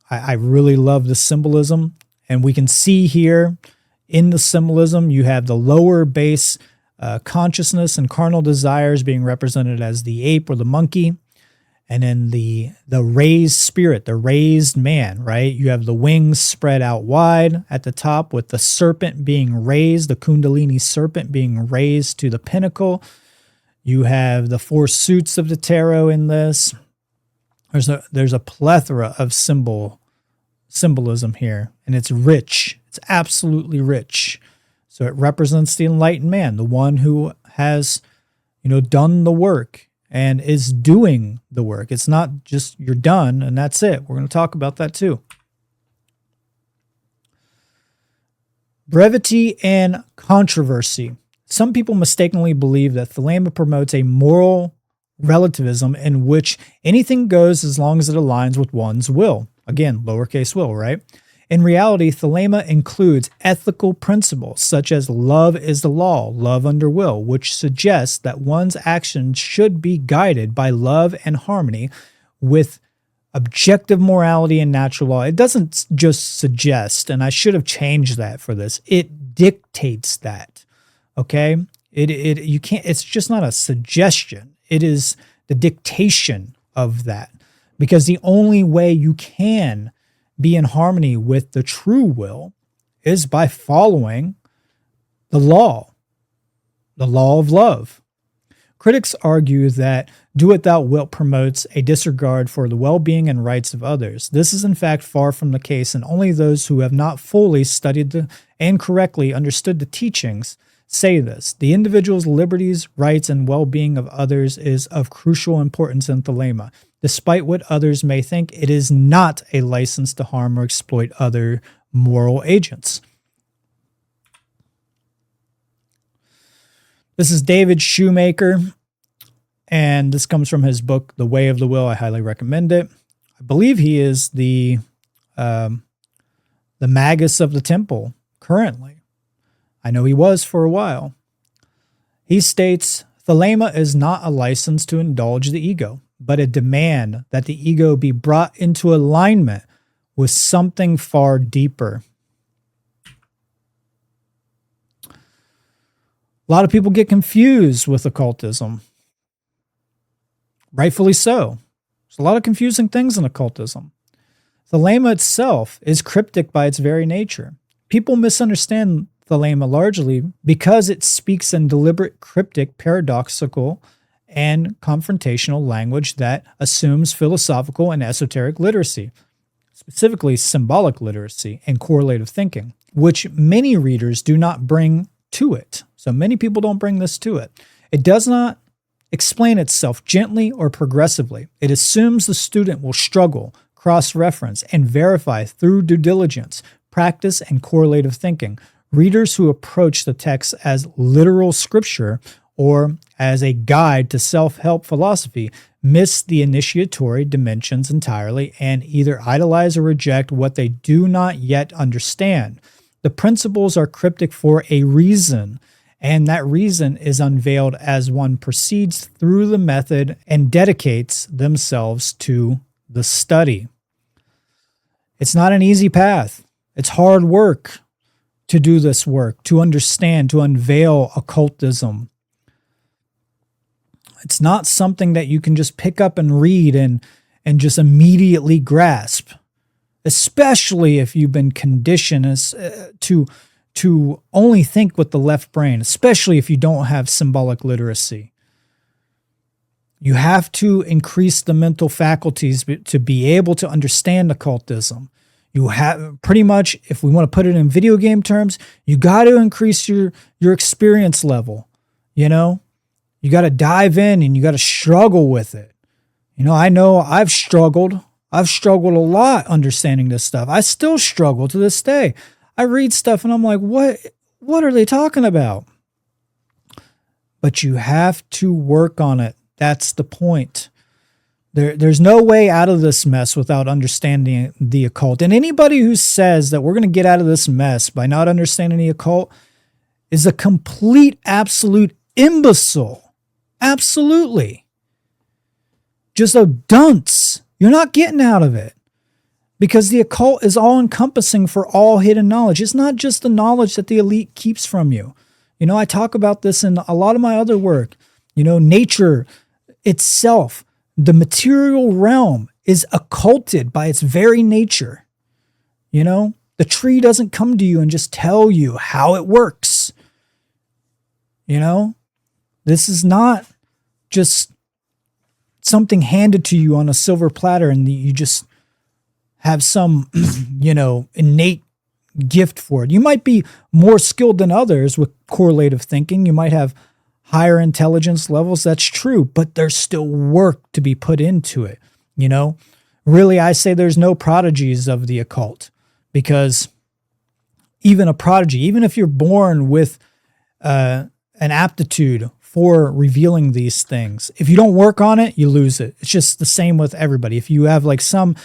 really love the symbolism. And we can see here in the symbolism, you have the lower base consciousness and carnal desires being represented as the ape or the monkey. And then the raised spirit, the raised man, right? You have the wings spread out wide at the top with the serpent being raised, the Kundalini serpent being raised to the pinnacle. You have the four suits of the tarot in this. There's a plethora of symbolism here, and it's rich. It's absolutely rich. So it represents the enlightened man, the one who has, done the work and is doing the work. It's not just you're done and that's it. We're going to talk about that too. Brevity and controversy. Some people mistakenly believe that Thelema promotes a moral relativism in which anything goes as long as it aligns with one's will. Again, lowercase will, right? In reality, Thelema includes ethical principles such as love is the law, love under will, which suggests that one's actions should be guided by love and harmony with objective morality and natural law. It doesn't just suggest, and I should have changed that for this. It dictates that. Okay? You can't, it's just not a suggestion. It is the dictation of that. Because the only way you can be in harmony with the true will is by following the law of love. Critics argue that do it thou wilt promotes a disregard for the well-being and rights of others. This is in fact far from the case, and only those who have not fully studied and correctly understood the teachings say this. The individual's liberties, rights, and well-being of others is of crucial importance in Thelema. Despite what others may think, it is not a license to harm or exploit other moral agents. This is David Shoemaker, and this comes from his book, The Way of the Will. I highly recommend it. I believe he is the magus of the temple currently. I know he was for a while. He states, Thelema is not a license to indulge the ego, but a demand that the ego be brought into alignment with something far deeper. A lot of people get confused with occultism. Rightfully so. There's a lot of confusing things in occultism. Thelema itself is cryptic by its very nature. People misunderstand Thelema largely because it speaks in deliberate, cryptic, paradoxical, and confrontational language that assumes philosophical and esoteric literacy, specifically symbolic literacy and correlative thinking, which many readers do not bring to it. So many people don't bring this to it. It does not explain itself gently or progressively. It assumes the student will struggle, cross-reference, and verify through due diligence, practice, and correlative thinking. Readers who approach the text as literal scripture or as a guide to self-help philosophy miss the initiatory dimensions entirely and either idolize or reject what they do not yet understand. The principles are cryptic for a reason, and that reason is unveiled as one proceeds through the method and dedicates themselves to the study. It's not an easy path. It's hard work to do this work, to understand, to unveil occultism. It's not something that you can just pick up and read and just immediately grasp, especially if you've been conditioned to only think with the left brain, especially if you don't have symbolic literacy. You have to increase the mental faculties to be able to understand occultism. You have pretty much, if we want to put it in video game terms, you got to increase your experience level. You know, you got to dive in and you got to struggle with it. You know I've struggled. I've struggled a lot understanding this stuff. I still struggle to this day. I read stuff and I'm like, what are they talking about? But you have to work on it. That's the point. There's no way out of this mess without understanding the occult. And anybody who says that we're going to get out of this mess by not understanding the occult is a complete, absolute imbecile. Absolutely. Just a dunce. You're not getting out of it. Because the occult is all-encompassing for all hidden knowledge. It's not just the knowledge that the elite keeps from you. You know, I talk about this in a lot of my other work. You know, nature itself, the material realm is occulted by its very nature. You know, the tree doesn't come to you and just tell you how it works. You know, this is not just something handed to you on a silver platter and you just have some, innate gift for it. You might be more skilled than others with correlative thinking. You might have higher intelligence levels. That's true, but there's still work to be put into it. Really, I say there's no prodigies of the occult, because even a prodigy, even if you're born with an aptitude for revealing these things, if you don't work on it, you lose it. It's just the same with everybody. If you have like some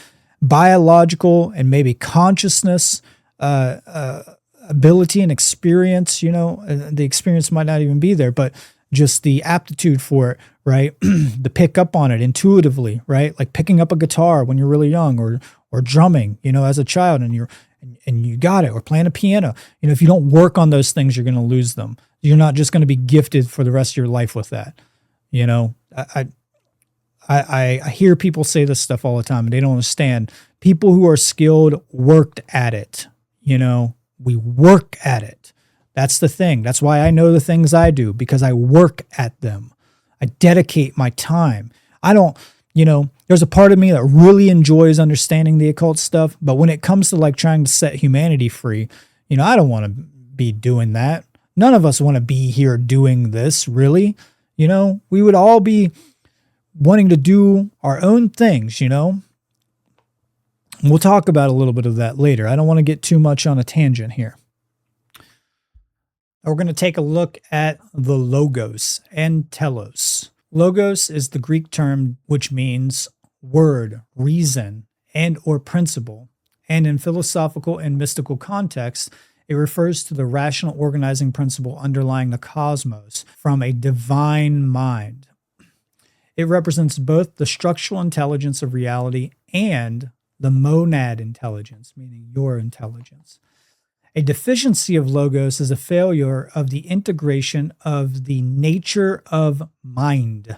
biological and maybe consciousness ability and experience, the experience might not even be there, but just the aptitude for it, right? To pick up on it intuitively, right? Like picking up a guitar when you're really young, or drumming, as a child, and you got it, or playing a piano. If you don't work on those things, you're going to lose them. You're not just going to be gifted for the rest of your life with that. I hear people say this stuff all the time, and they don't understand. People who are skilled worked at it. We work at it. That's the thing. That's why I know the things I do, because I work at them. I dedicate my time. I don't, there's a part of me that really enjoys understanding the occult stuff, but when it comes to like trying to set humanity free, I don't want to be doing that. None of us want to be here doing this, really. We would all be wanting to do our own things, We'll talk about a little bit of that later. I don't want to get too much on a tangent here. We're going to take a look at the logos and telos. Logos is the Greek term which means word, reason, and or principle. And in philosophical and mystical context, it refers to the rational organizing principle underlying the cosmos from a divine mind. It represents both the structural intelligence of reality and the monad intelligence, meaning your intelligence. A deficiency of logos is a failure of the integration of the nature of mind.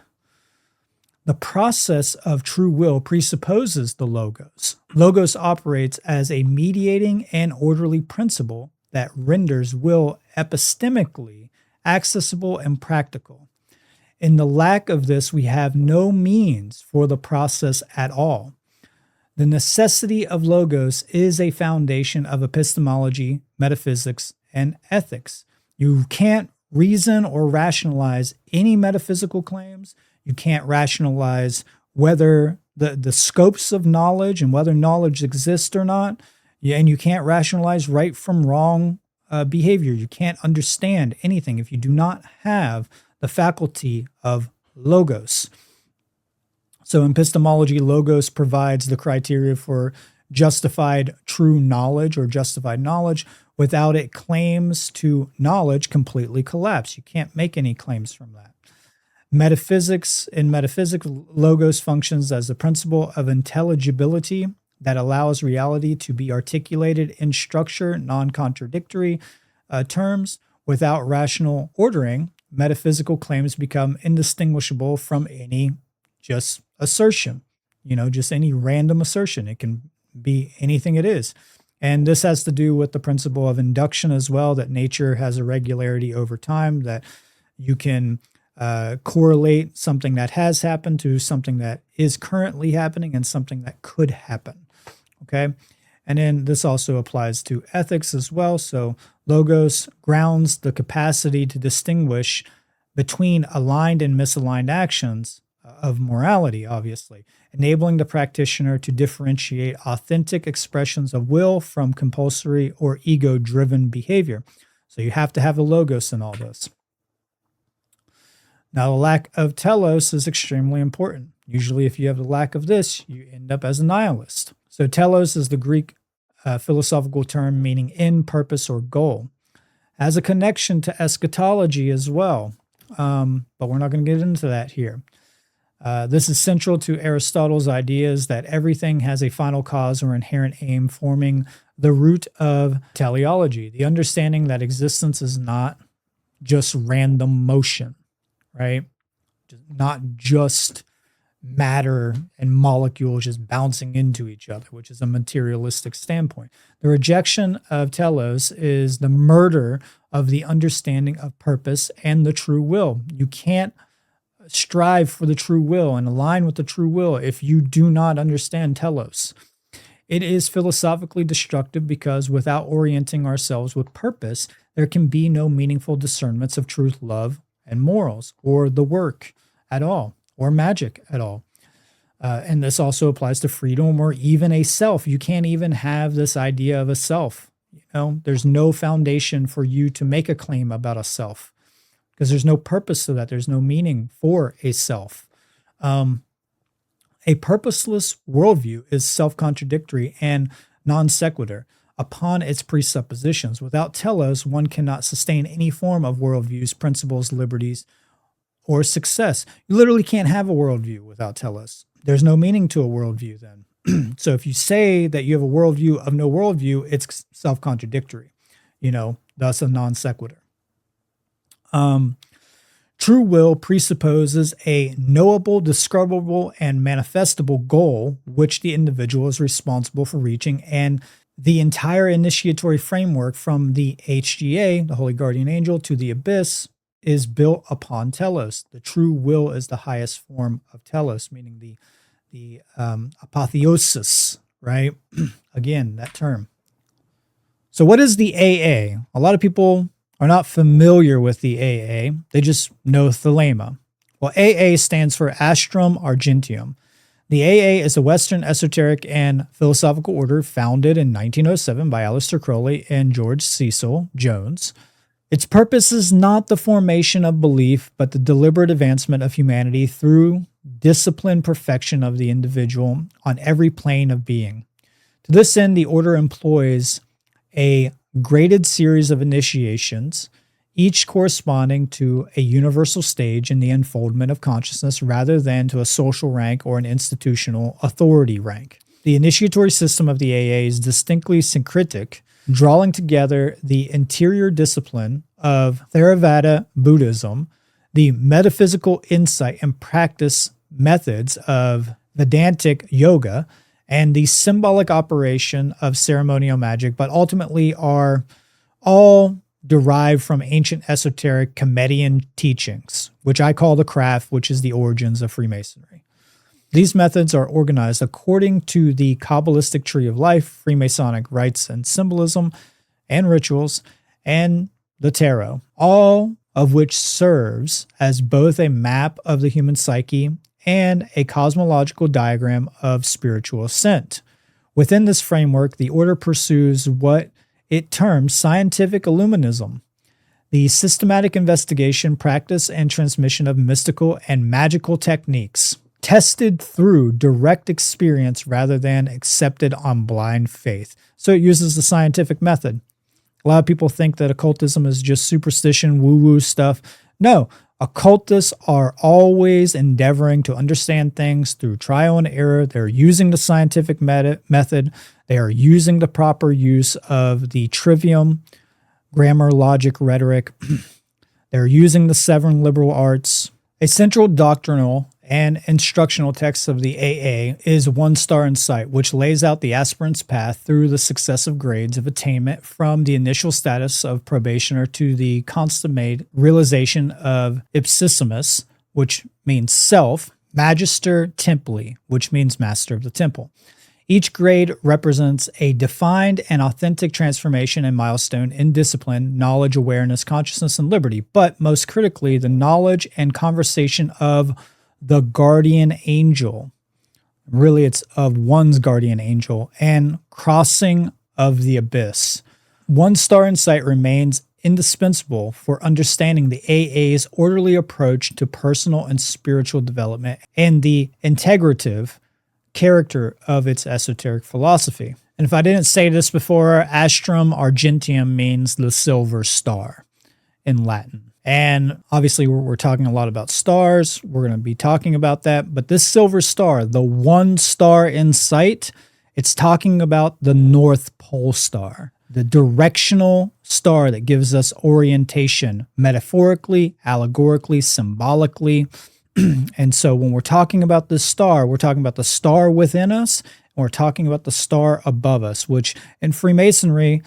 The process of true will presupposes the logos. Logos operates as a mediating and orderly principle that renders will epistemically accessible and practical. In the lack of this, we have no means for the process at all. The necessity of logos is a foundation of epistemology, metaphysics, and ethics. You can't reason or rationalize any metaphysical claims. You can't rationalize whether the scopes of knowledge and whether knowledge exists or not. And you can't rationalize right from wrong behavior. You can't understand anything if you do not have the faculty of logos. So in epistemology, logos provides the criteria for justified true knowledge or justified knowledge. Without it, claims to knowledge completely collapse. You can't make any claims from that. In metaphysics, logos functions as the principle of intelligibility that allows reality to be articulated in structure, non-contradictory terms. Without rational ordering, metaphysical claims become indistinguishable from any just assertion, just any random assertion. It can be anything it is. And this has to do with the principle of induction as well, that nature has a regularity over time, that you can correlate something that has happened to something that is currently happening and something that could happen. Okay. And then this also applies to ethics as well. So logos grounds the capacity to distinguish between aligned and misaligned actions of morality, obviously, enabling the practitioner to differentiate authentic expressions of will from compulsory or ego-driven behavior. So you have to have the logos in all this. Now, the lack of telos is extremely important. Usually, if you have the lack of this, you end up as a nihilist. So telos is the Greek philosophical term meaning end, purpose, or goal. Has a connection to eschatology as well, but we're not going to get into that here. This is central to Aristotle's ideas that everything has a final cause or inherent aim, forming the root of teleology, the understanding that existence is not just random motion, right? Not just matter and molecules just bouncing into each other, which is a materialistic standpoint. The rejection of telos is the murder of the understanding of purpose and the true will. You can't strive for the true will and align with the true will if you do not understand telos. It is philosophically destructive because without orienting ourselves with purpose, there can be no meaningful discernments of truth, love, and morals or the work at all or magic at all. And this also applies to freedom or even a self. You can't even have this idea of a self. There's no foundation for you to make a claim about a self because there's no purpose to that. There's no meaning for a self. A purposeless worldview is self-contradictory and non sequitur upon its presuppositions. Without telos, one cannot sustain any form of worldviews, principles, liberties, or success. You literally can't have a worldview without telos. There's no meaning to a worldview then. So if you say that you have a worldview of no worldview, it's self-contradictory, thus a non sequitur. True will presupposes a knowable, describable, and manifestable goal, which the individual is responsible for reaching, and the entire initiatory framework from the HGA, the Holy Guardian Angel, to the Abyss is built upon telos. The true will is the highest form of telos, meaning the apotheosis, right? Again, that term. So what is the AA? A lot of people are not familiar with the AA. They just know Thelema. Well, AA stands for Astrum Argenteum. The AA is a Western esoteric and philosophical order founded in 1907 by Aleister Crowley and George Cecil Jones. Its purpose is not the formation of belief, but the deliberate advancement of humanity through disciplined perfection of the individual on every plane of being. To this end, the order employs a graded series of initiations, each corresponding to a universal stage in the unfoldment of consciousness rather than to a social rank or an institutional authority rank. The initiatory system of the AA is distinctly syncretic, drawing together the interior discipline of Theravada Buddhism, the metaphysical insight and practice methods of Vedantic yoga, and the symbolic operation of ceremonial magic, but ultimately are all derived from ancient esoteric Comedian teachings, which I call the craft, which is the origins of Freemasonry. These methods are organized according to the Kabbalistic tree of life, Freemasonic rites and symbolism, and rituals, and the tarot, all of which serves as both a map of the human psyche and a cosmological diagram of spiritual ascent. Within this framework, the order pursues what it terms scientific illuminism, the systematic investigation, practice, and transmission of mystical and magical techniques, tested through direct experience rather than accepted on blind faith. So it uses the scientific method. A lot of people think that occultism is just superstition, woo-woo stuff. No, occultists are always endeavoring to understand things through trial and error. They're using the scientific method. They are using the proper use of the trivium, grammar, logic, rhetoric. They're using the 7 liberal arts. A central doctrinal and instructional text of the AA is One Star in Sight, which lays out the aspirant's path through the successive grades of attainment from the initial status of probationer to the consummate realization of ipsissimus, which means self, magister templi, which means master of the temple. Each grade represents a defined and authentic transformation and milestone in discipline, knowledge, awareness, consciousness, and liberty, but most critically, the knowledge and conversation of the guardian angel. Really, it's of one's guardian angel and crossing of the abyss. One Star in Sight remains indispensable for understanding the AA's orderly approach to personal and spiritual development and the integrative character of its esoteric philosophy. And if I didn't say this before, Astrum Argenteum means the silver star in Latin. And obviously we're talking a lot about stars. We're going to be talking about that. But this silver star, the One Star in Sight, it's talking about the North Pole star, the directional star that gives us orientation metaphorically, allegorically, symbolically. And so when we're talking about this star, we're talking about the star within us, and we're talking about the star above us, which in Freemasonry,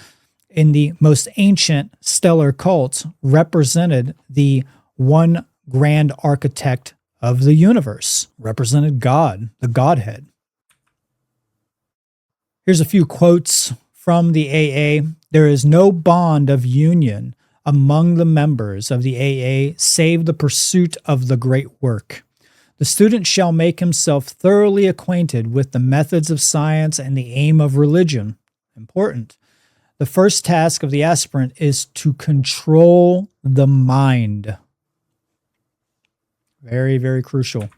in the most ancient stellar cults, represented the one grand architect of the universe, represented God, the Godhead. Here's a few quotes from the AA. There is no bond of union among the members of the AA save the pursuit of the great work. The student shall make himself thoroughly acquainted with the methods of science and the aim of religion. Important. The first task of the aspirant is to control the mind. Very, very crucial.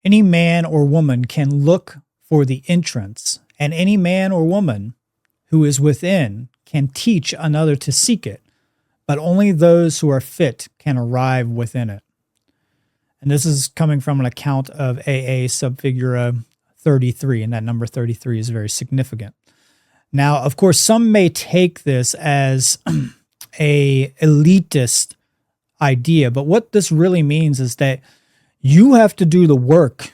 Any man or woman can look for the entrance, and any man or woman who is within can teach another to seek it, but only those who are fit can arrive within it. And this is coming from an account of AA Subfigura 33, and that number 33 is very significant. Now, of course, some may take this as a elitist idea, but what this really means is that you have to do the work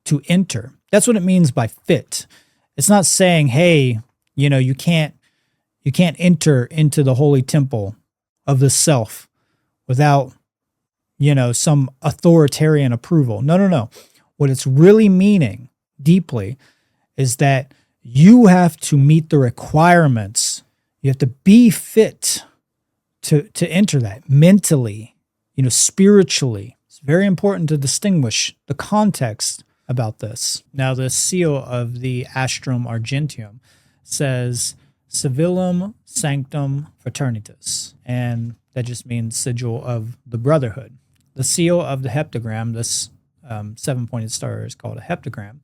to enter. That's what it means by fit. It's not saying, hey, you can't enter into the holy temple of the self without, some authoritarian approval. No. What it's really meaning deeply is that you have to meet the requirements. You have to be fit to enter that mentally, spiritually. It's very important to distinguish the context about this. Now, the seal of the Astrum Argenteum says Civilum Sanctum Fraternitas, and that just means sigil of the brotherhood. The seal of the heptagram, this seven-pointed star is called a heptagram,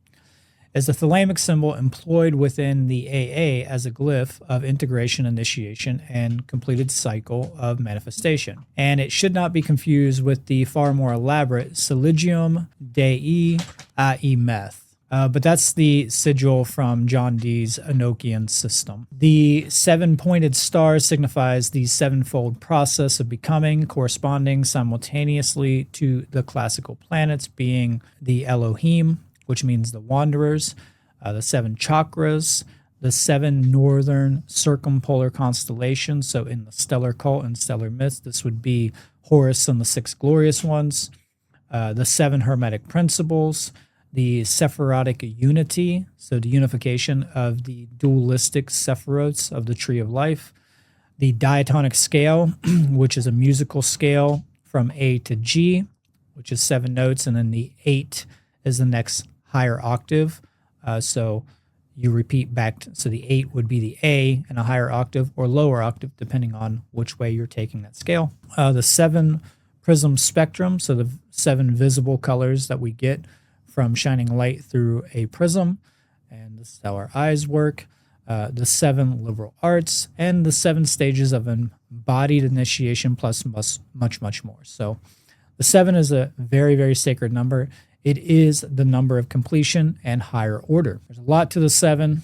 is the thalamic symbol employed within the AA as a glyph of integration, initiation, and completed cycle of manifestation. And it should not be confused with the far more elaborate Siligium Dei Ai Meth. But that's the sigil from John Dee's Enochian system. The seven-pointed star signifies the sevenfold process of becoming, corresponding simultaneously to the classical planets being the Elohim, which means the wanderers, the seven chakras, the seven northern circumpolar constellations. So in the stellar cult and stellar myths, this would be Horus and the six glorious ones, the seven hermetic principles, the Sephirotic unity, so the unification of the dualistic Sephiroths of the Tree of Life, the diatonic scale, which is a musical scale from A to G, which is 7 notes, and then the 8 is the next higher octave. So you repeat back, so the 8 would be the A in a higher octave or lower octave, depending on which way you're taking that scale. The 7 prism spectrum, so the 7 visible colors that we get from shining light through a prism, and this is how our eyes work, the 7 liberal arts, and the 7 stages of embodied initiation plus much more. So the 7 is a very, very sacred number. It is the number of completion and higher order. There's a lot to the 7.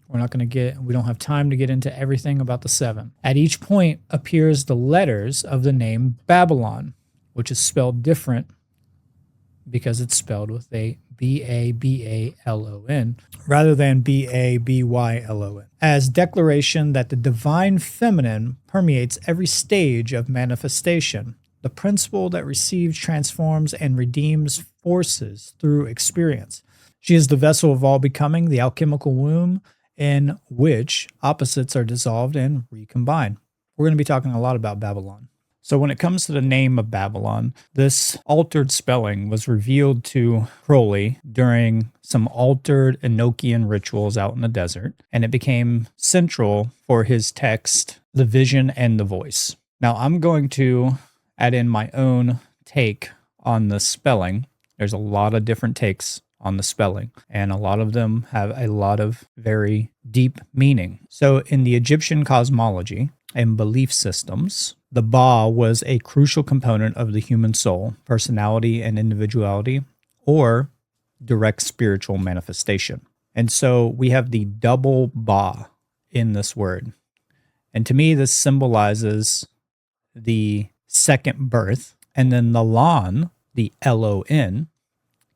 We don't have time to get into everything about the 7. At each point appears the letters of the name Babylon, which is spelled different because it's spelled with a B-A-B-A-L-O-N rather than B-A-B-Y-L-O-N, as declaration that the divine feminine permeates every stage of manifestation, the principle that receives, transforms, and redeems forces through experience. She is the vessel of all becoming, the alchemical womb in which opposites are dissolved and recombined. We're going to be talking a lot about Babylon. So when it comes to the name of Babylon, this altered spelling was revealed to Crowley during some altered Enochian rituals out in the desert, and it became central for his text, The Vision and the Voice. Now I'm going to add in my own take on the spelling. There's a lot of different takes on the spelling, and a lot of them have a lot of very deep meaning. So in the Egyptian cosmology and belief systems, the Ba was a crucial component of the human soul, personality, and individuality, or direct spiritual manifestation. And so we have the double Ba in this word. And to me, this symbolizes the second birth. And then the Lan, the L-O-N,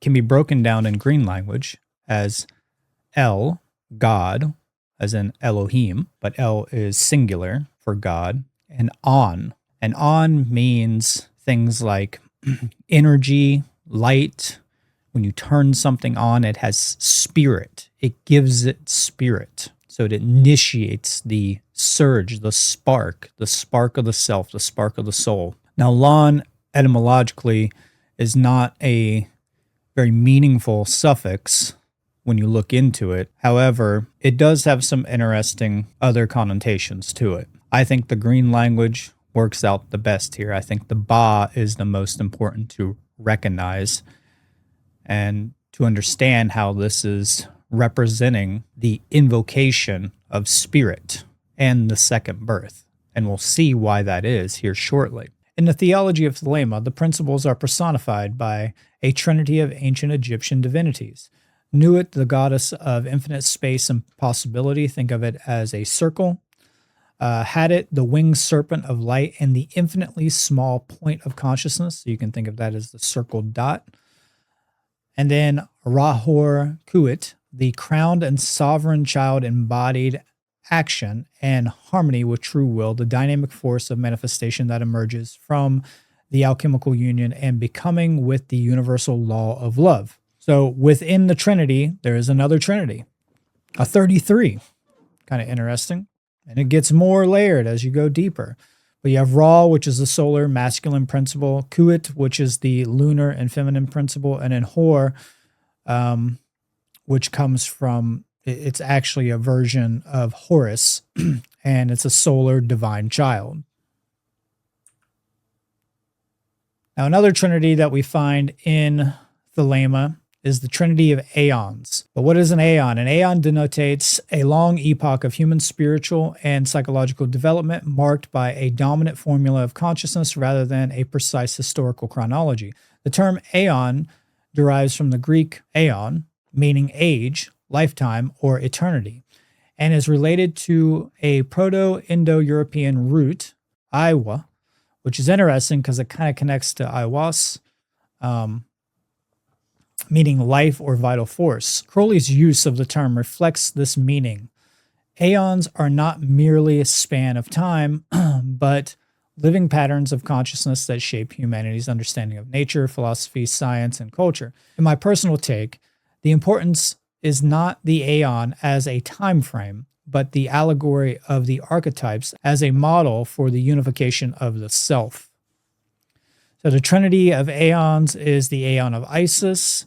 can be broken down in green language as El, God, as in Elohim, but El is singular for God, and On. And On means things like energy, light. When you turn something on, it has spirit. It gives it spirit. So it initiates the surge, the spark of the self, the spark of the soul. Now, lon etymologically is not a very meaningful suffix when you look into it. However, it does have some interesting other connotations to it. I think the green language works out the best here. I think the ba is the most important to recognize and to understand how this is representing the invocation of spirit and the second birth. And we'll see why that is here shortly. In the theology of Thelema, the principles are personified by a trinity of ancient Egyptian divinities. Nuit, the goddess of infinite space and possibility, think of it as a circle. Hadit, the winged serpent of light and the infinitely small point of consciousness. So you can think of that as the circled dot. And then Rahor Kuit, the crowned and sovereign child embodied action and harmony with true will, the dynamic force of manifestation that emerges from the alchemical union and becoming with the universal law of love. So within the Trinity, there is another Trinity, a 33. Kind of interesting. And it gets more layered as you go deeper. But you have Ra, which is the solar masculine principle, Kuit, which is the lunar and feminine principle, and then Hor, which comes from, it's actually a version of Horus, and it's a solar divine child. Now, another trinity that we find in Thelema is the trinity of aeons. But what is an aeon? An aeon denotates a long epoch of human spiritual and psychological development marked by a dominant formula of consciousness rather than a precise historical chronology. The term aeon derives from the Greek aeon, meaning age, lifetime, or eternity, and is related to a Proto-Indo-European root, Aiwa, which is interesting because it kind of connects to Aiwas, meaning life or vital force. Crowley's use of the term reflects this meaning. Aeons are not merely a span of time, but living patterns of consciousness that shape humanity's understanding of nature, philosophy, science, and culture. In my personal take, the importance is not the aeon as a time frame, but the allegory of the archetypes as a model for the unification of the self. So the trinity of aeons is the aeon of Isis,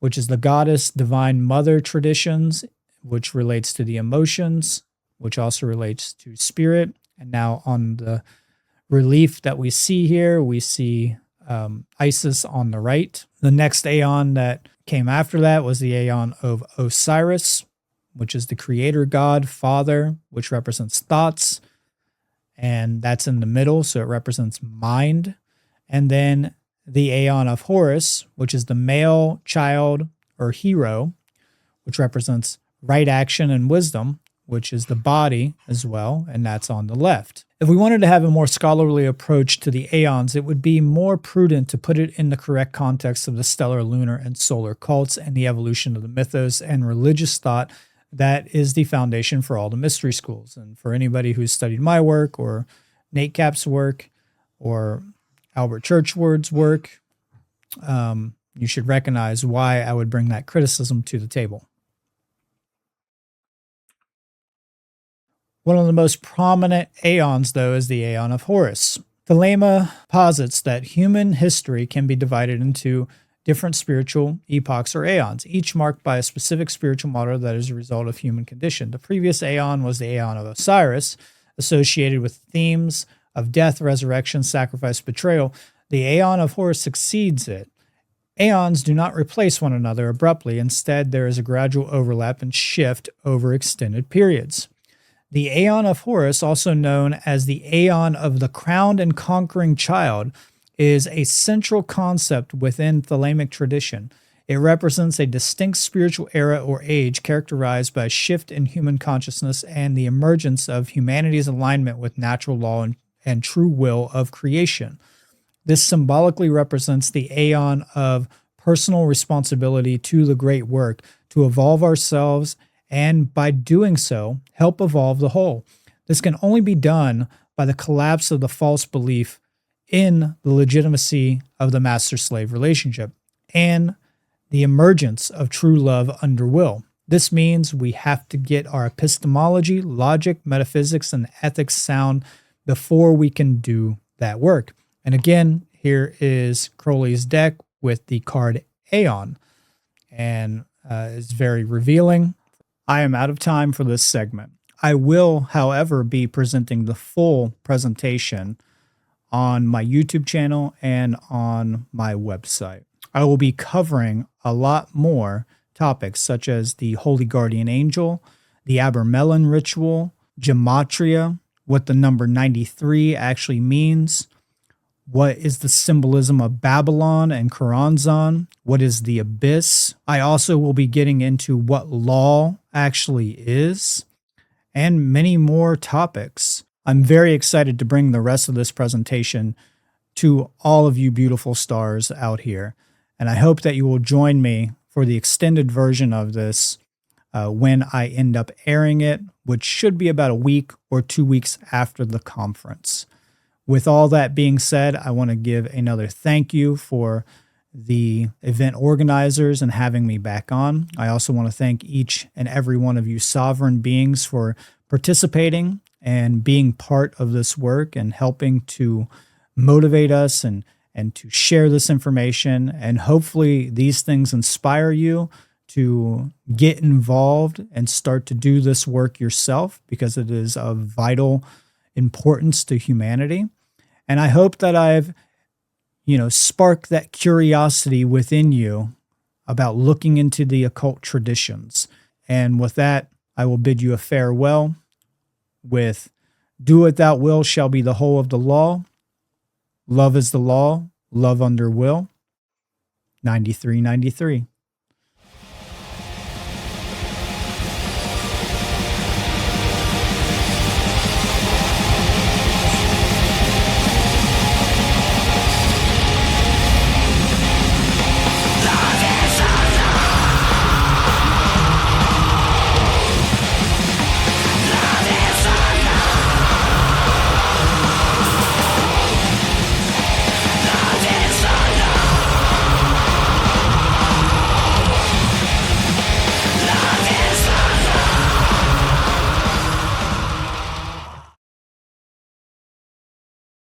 which is the goddess divine mother traditions, which relates to the emotions, which also relates to spirit. And now on the relief that we see here, we see Isis on the right. The next aeon that came after that was the aeon of Osiris, which is the creator god, father, which represents thoughts. And that's in the middle, so it represents mind. And then the aeon of Horus, which is the male child or hero, which represents right action and wisdom, which is the body as well, and that's on the left. If we wanted to have a more scholarly approach to the aeons, it would be more prudent to put it in the correct context of the stellar, lunar, and solar cults and the evolution of the mythos and religious thought that is the foundation for all the mystery schools. And for anybody who's studied my work or Nate Cap's work or Albert Churchward's work, you should recognize why I would bring that criticism to the table. One of the most prominent aeons, though, is the aeon of Horus. Thelema posits that human history can be divided into different spiritual epochs or aeons, each marked by a specific spiritual model that is a result of human condition. The previous aeon was the aeon of Osiris, associated with themes of death, resurrection, sacrifice, betrayal. The aeon of Horus succeeds it. Aeons do not replace one another abruptly. Instead, there is a gradual overlap and shift over extended periods. The aeon of Horus, also known as the aeon of the crowned and conquering child, is a central concept within Thelemic tradition. It represents a distinct spiritual era or age characterized by a shift in human consciousness and the emergence of humanity's alignment with natural law and true will of creation. This symbolically represents the aeon of personal responsibility to the great work, to evolve ourselves, and by doing so, help evolve the whole. This can only be done by the collapse of the false belief in the legitimacy of the master-slave relationship and the emergence of true love under will. This means we have to get our epistemology, logic, metaphysics, and ethics sound before we can do that work. And again, here is Crowley's deck with the card Aeon, and it's very revealing. I am out of time for this segment. I will, however, be presenting the full presentation on my YouTube channel and on my website. I will be covering a lot more topics such as the Holy Guardian Angel, the Abermelin ritual, gematria, what the number 93 actually means, what is the symbolism of Babylon and Choronzon, what is the abyss. I also will be getting into what law actually is, and many more topics. I'm very excited to bring the rest of this presentation to all of you beautiful stars out here. And I hope that you will join me for the extended version of this when I end up airing it, which should be about a week or 2 weeks after the conference. With all that being said, I want to give another thank you for the event organizers and having me back on. I also want to thank each and every one of you sovereign beings for participating and being part of this work and helping to motivate us and to share this information. And hopefully these things inspire you to get involved and start to do this work yourself, because it is of vital importance to humanity. And I hope that I've, sparked that curiosity within you about looking into the occult traditions. And with that, I will bid you a farewell with "Do what thou will shall be the whole of the law. Love is the law, love under will." 9393.